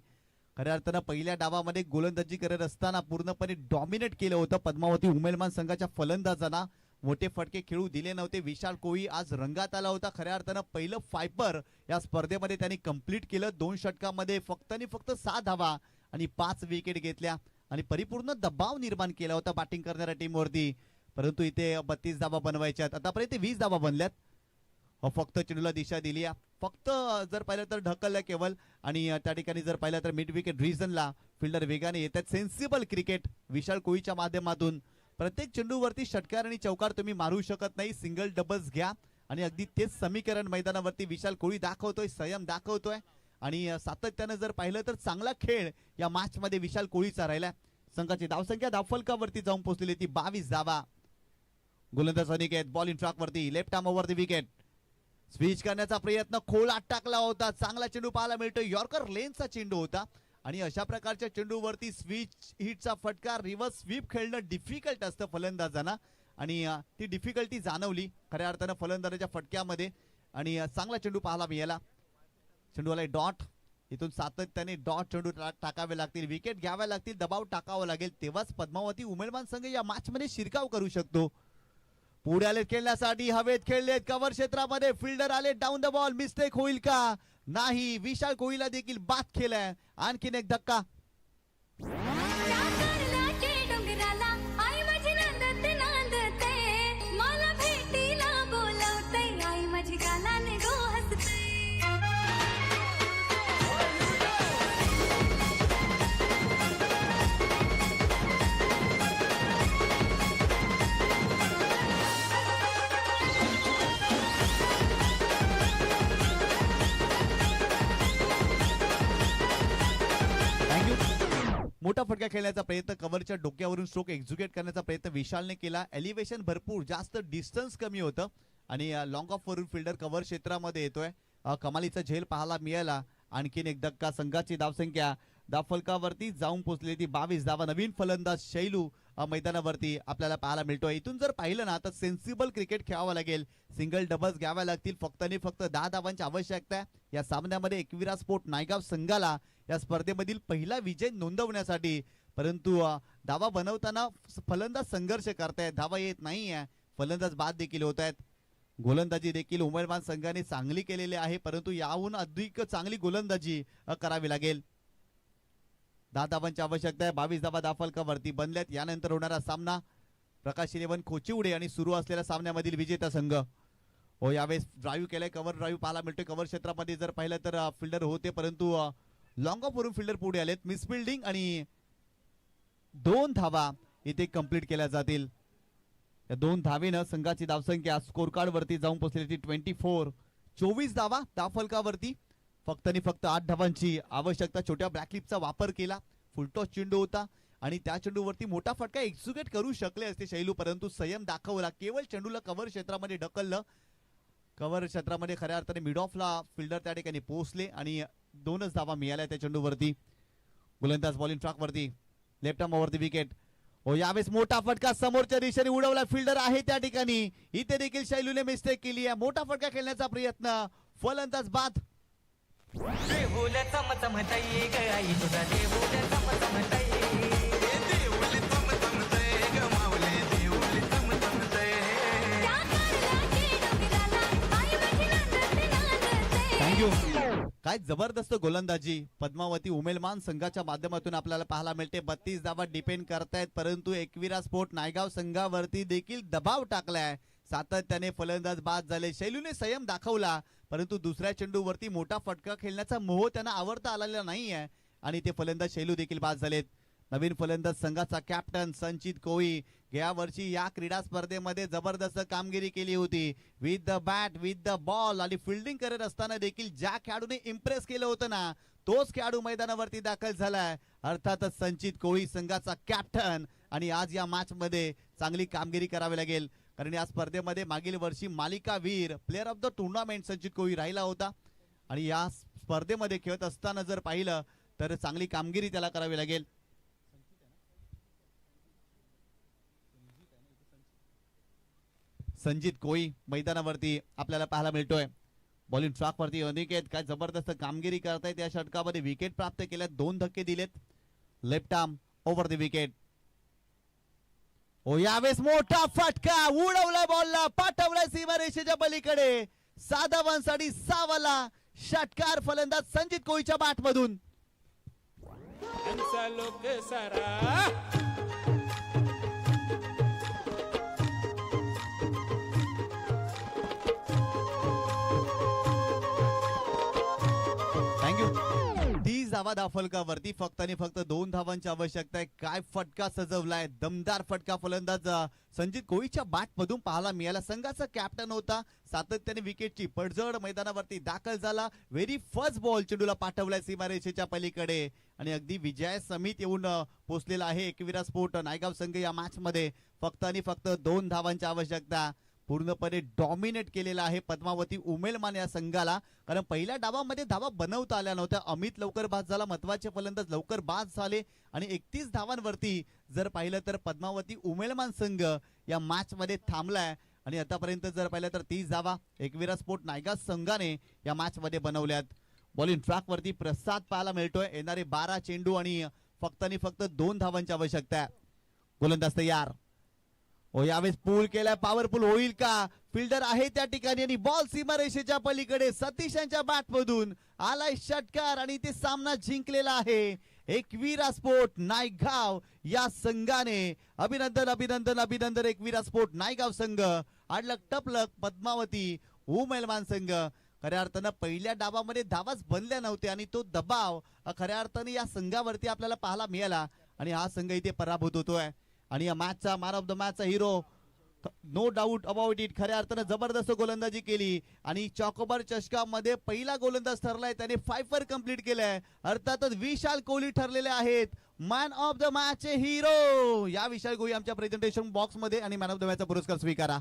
खऱ्या अर्थानं पहिल्या डावामध्ये गोलंदाजी करत असताना पूर्णपणे डॉमिनेट केलं होतं पद्मावती उमेलमान संघाच्या फलंदाजांना. मोठे फटके खेळू दिले नव्हते. विशाल कोहली आज रंगात आला होता. खऱ्या अर्थानं पहिलं फायपर या स्पर्धेमध्ये त्यांनी कंप्लीट केलं. 2 षटकामध्ये फक्त आणि फक्त 6 धावा आणि 5 विकेट घेतल्या आणि परिपूर्ण दबाव निर्माण केला होता बॅटिंग करणाऱ्या टीमवरती. परंतु इथे 32 धावा बनवायच्यात. आतापर्यंत 20 धावा बनल्यात. फक्त चेंडूला दिशा दिली. फक्त जर पाहिलं तर ढकललं केवळ आणि त्या ठिकाणी जर पाहिलं तर मिड विकेट रिजनला फिल्डर वेगाने येतात. सेन्सिबल क्रिकेट विशाल कोहलीच्या माध्यमातून. प्रत्येक चेंडूवरती षटकार आणि चौकार तुम्ही मारू शकत नाही. सिंगल डबल्स घ्या आणि अगदी तेच समीकरण मैदानावरती विशाल कोहली दाखवतोय. संयम दाखवतोय आणि सातत्यानं जर पाहिलं तर चांगला खेळ या मॅच मध्ये विशाल कोहलीचा राहिला. संघाची धावसंख्या धावफलकावरती जाऊन पोहोचलेली ती 22 धावा. गोलंदाज अनिकेत बॉलिंग ट्रॅकवरती. Left arm over the wicket. Switch करण्याचा प्रयत्न खोलात टाकला होता. चांगला चेंडू पाहायला मिळतो. यॉर्कर लेनचा चेंडू होता आणि अशा प्रकारच्या चेंडूवरती स्विच हिटचा फटका रिव्हर्स स्वीप खेळणं डिफिकल्ट असतं फलंदाजांना आणि ती डिफिकल्टी जाणवली खऱ्या अर्थानं फलंदाजाच्या फटक्यामध्ये आणि चांगला चेंडू पाहायला मिळाला. चेंडूला डॉट. इथून सातत्याने डॉट चेंडू टाकावे लागतील. विकेट घ्याव्या लागतील. दबाव टाकावा लागेल. तेव्हाच पद्मावती उमेलमान संघ या मॅच मध्ये शिरकाव करू शकतो. पुढे आले खेळण्यासाठी. हवेत खेळलेत कव्हर क्षेत्रामध्ये. फिल्डर आले. Down the ball. मिस्टेक होईल का? नाही. विशाल कोहलीला देखील बाद केलाय. आणखीन एक धक्का. डोंगराला आई माझी नांदते मला भेटीला बोलवते मोठा फटका खेळण्याचा प्रयत्न, कव्हरच्या डोक्यावरून स्ट्रोक एक्झिक्यूट करण्याचा प्रयत्न विशालने केला. एलिव्हेशन भरपूर, जास्त डिस्टन्स कमी होतं आणि लॉंग ऑफ वरून फिल्डर कव्हर क्षेत्रामध्ये येतोय. कमालीचा झेल पाहायला मिळाला. आणखीन एक धक्का. संघाची धावसंख्या धावफलकावरती जाऊन पोहोचली ती 22 धावा. नवीन फलंदाज शैलू मैदानावरती आपल्याला पाहायला मिळतोय. इथून जर पाहिलं ना तर सेन्सिबल क्रिकेट खेळावं लागेल. सिंगल डबल्स घ्याव्या लागतील. फक्त आणि फक्त 10 धावांची आवश्यकता आहे या सामन्यामध्ये एकविरा स्पोर्ट नायगाव संघाला या स्पर्धेमधील पहिला विजय नोंदवण्यासाठी. परंतु धावा बनवताना फलंदाज संघर्ष करतायत, धावा येत नाहीये, फलंदाज बाद देखील होत आहेत. गोलंदाजी देखील उमेदवार संघाने चांगली केलेली आहे, परंतु याहून अधिक चांगली गोलंदाजी करावी लागेल. 10 धावांची आवश्यकता आहे. 22 धावा धावफलकावरती बनल्यात. यानंतर होणारा सामना प्रकाश 11 कोचिवडे आणि सुरू असलेल्या सामन्यामधील विजेता संघ. यावेळेस ड्राईव्ह केलाय, कव्हर ड्राईव्ह पाहायला मिळतोय. कव्हर क्षेत्रामध्ये जर पाहिलं तर फिल्डर होते, परंतु लॉंग ऑफ वरून फिल्डर पुढे आलेत. मिसफिल्डिंग आणि 2 धावा इथे कंप्लीट केल्या जातील. या 2 धावेनं संघाची धावसंख्या स्कोर कार्ड वरती जाऊन पोहोचलेली 24. 24 धावा धावफलकावरती. फक्त आणि फक्त 8 धावांची आवश्यकता. छोट्या ब्लॅकलिपचा वापर केला. फुलटॉस चेंडू होता आणि त्या चेंडूवरती मोठा फटका एक्झिक्यूट करू शकले असते शैलू, परंतु संयम दाखवला. केवळ चेंडूला कव्हर क्षेत्रामध्ये ढकललं. कव्हर क्षेत्रामध्ये खऱ्या अर्थाने मिड ऑफला फिल्डर त्या ठिकाणी पोहोचले आणि 2च धावा मिळाल्या त्या चेंडूवरती. गोलंदाज बॉलिंग ट्रॅकवरती लेफ्ट आर्मवरती विकेट. यावेळेस मोठा फटका समोरच्या दिशेने उडवला. फिल्डर आहे त्या ठिकाणी. इथे देखील शैलूने मिस्टेक केली आहे. मोठा फटका खेळण्याचा प्रयत्न, फलंदाज बाद. देहुल्या चमचमताई ग आई तुझा देहुल्या चमचमताई थँक्यू. काय जबरदस्त गोलंदाजी पद्मावती उमेलमान संघाच्या माध्यमातून आपल्याला पाहायला मिळते. 32 धावा डिपेंड करतायत, परंतु एकविरा स्पोर्ट नायगाव संघावरती देखील दबाव टाकलाय. सातत्याने फलंदाज बाद झाले. शैलूने संयम दाखवला, परंतु दुसऱ्या चेंडूवरती मोठा फटका खेळण्याचा मोह त्यांना आवडता आलेला नाहीये आणि ते फलंदाज शैलू देखील बाद झालेत. नवीन फलंदाज संघाचा कॅप्टन संचित कोळी. गेल्या वर्षी या क्रीडा स्पर्धेमध्ये जबरदस्त कामगिरी केली होती. With the bat, with the ball आणि फिल्डिंग करत असताना देखील ज्या खेळाडूने इम्प्रेस केलं होतं ना, तोच खेळाडू मैदानावरती दाखल झालाय. अर्थातच संचित कोळी संघाचा कॅप्टन. आणि आज या मॅच मध्ये चांगली कामगिरी करावी लागेल, कारण या स्पर्धेमध्ये मागील वर्षी मालिकावीर प्लेअर ऑफ द टुर्नामेंट संचित कोळी राहिला होता आणि या स्पर्धेमध्ये खेळत असताना जर पाहिलं तर चांगली कामगिरी त्याला करावी लागेल. संजित कोळी मैदानावरती आपल्याला पाहायला मिळतोय. बॉलिंग ट्रॅकवरती अनिकेत काय जबरदस्त कामगिरी करतायत. या षटकामध्ये विकेट प्राप्त केल्यात, 2 धक्के दिलेत. Left arm over the wicket. यावेळेस मोठा फटका उडवला, बॉलला पाठवला सीमारेषेच्या पलीकडे. 6 धावांसाठी 6 वाला षटकार फलंदाज संजित कोळीच्या बॅट मधून. हंसा लोक सारा थँक्यू. 30 धावा धावफलकावरती फक्त आणि फक्त 2 धावांची आवश्यकता आहे. काय फटका सजवलाय, दमदार फटका फलंदाज संजित कोळीच्या बॅट मधून पाहायला मिळाला. संघाचा कॅप्टन होता, सातत्याने विकेटची पडझड मैदानावरती दाखल झाला. व्हेरी फर्स्ट बॉल चेंडूला पाठवलाय सीमारेषेच्या पलीकडे आणि अगदी विजय समित येऊन पोहोचलेला आहे एकविरा स्पोर्ट नायगाव संघ. या मॅच मध्ये फक्त आणि फक्त 2 धावांची आवश्यकता. पूर्णपणे डॉमिनेट केलेला आहे पद्मावती उमेलमान या संघाला, कारण पहिल्या डावामध्ये धावा बनवता आल्या नव्हत्या. अमित लवकर बाद झाला, महत्वाचे फलंदाज लवकर बाद झाले आणि 31 धावांवरती जर पाहिलं तर पद्मावती उमेलमान संघ या मॅच मध्ये थांबलाय आणि आतापर्यंत जर पाहिलं तर 30 धावा एकविरा स्पोर्ट नायगाव संघाने या मॅच मध्ये बनवल्यात. बॉलिंग ट्रॅक वरती प्रसाद पाहायला मिळतोय. येणारे 12 चेंडू आणि फक्त 2 धावांची आवश्यकता. गोलंदाज तयार. यावेळेस पूल केलाय, पॉवरफुल होईल का? फिल्डर आहे त्या ठिकाणी आणि बॉल सीमारेषेच्या पलीकडे. सतीश यांच्या बॅट मधून आलाय षटकार आणि ते सामना जिंकलेला आहे एकविरा स्पोर्ट नायगाव या संघाने. अभिनंदन अभिनंदन अभिनंदन एकविरा स्पोर्ट नायगाव संघ. आडलक टपलक पद्मावती उमेलमान संघ. खऱ्या अर्थानं पहिल्या डावामध्ये धावाच बनल्या नव्हत्या आणि तो दबाव खऱ्या अर्थाने या संघावरती आपल्याला पाहायला मिळाला आणि हा संघ इथे पराभूत होतोय. आणि या मॅचचा मॅन ऑफ द मॅचचा hero, no doubt about it. खऱ्या अर्थानं जबरदस्त गोलंदाजी केली आणि चॉकोबार चषकामध्ये पहिला गोलंदाज ठरलाय, त्याने 5 कंप्लीट केलाय. अर्थातच विशाल कोहली ठरलेले आहेत man of the match hero या विशाल गोई आमच्या प्रेझेंटेशन बॉक्स मध्ये आणि मॅन ऑफ द मॅचचा पुरस्कार स्वीकारा.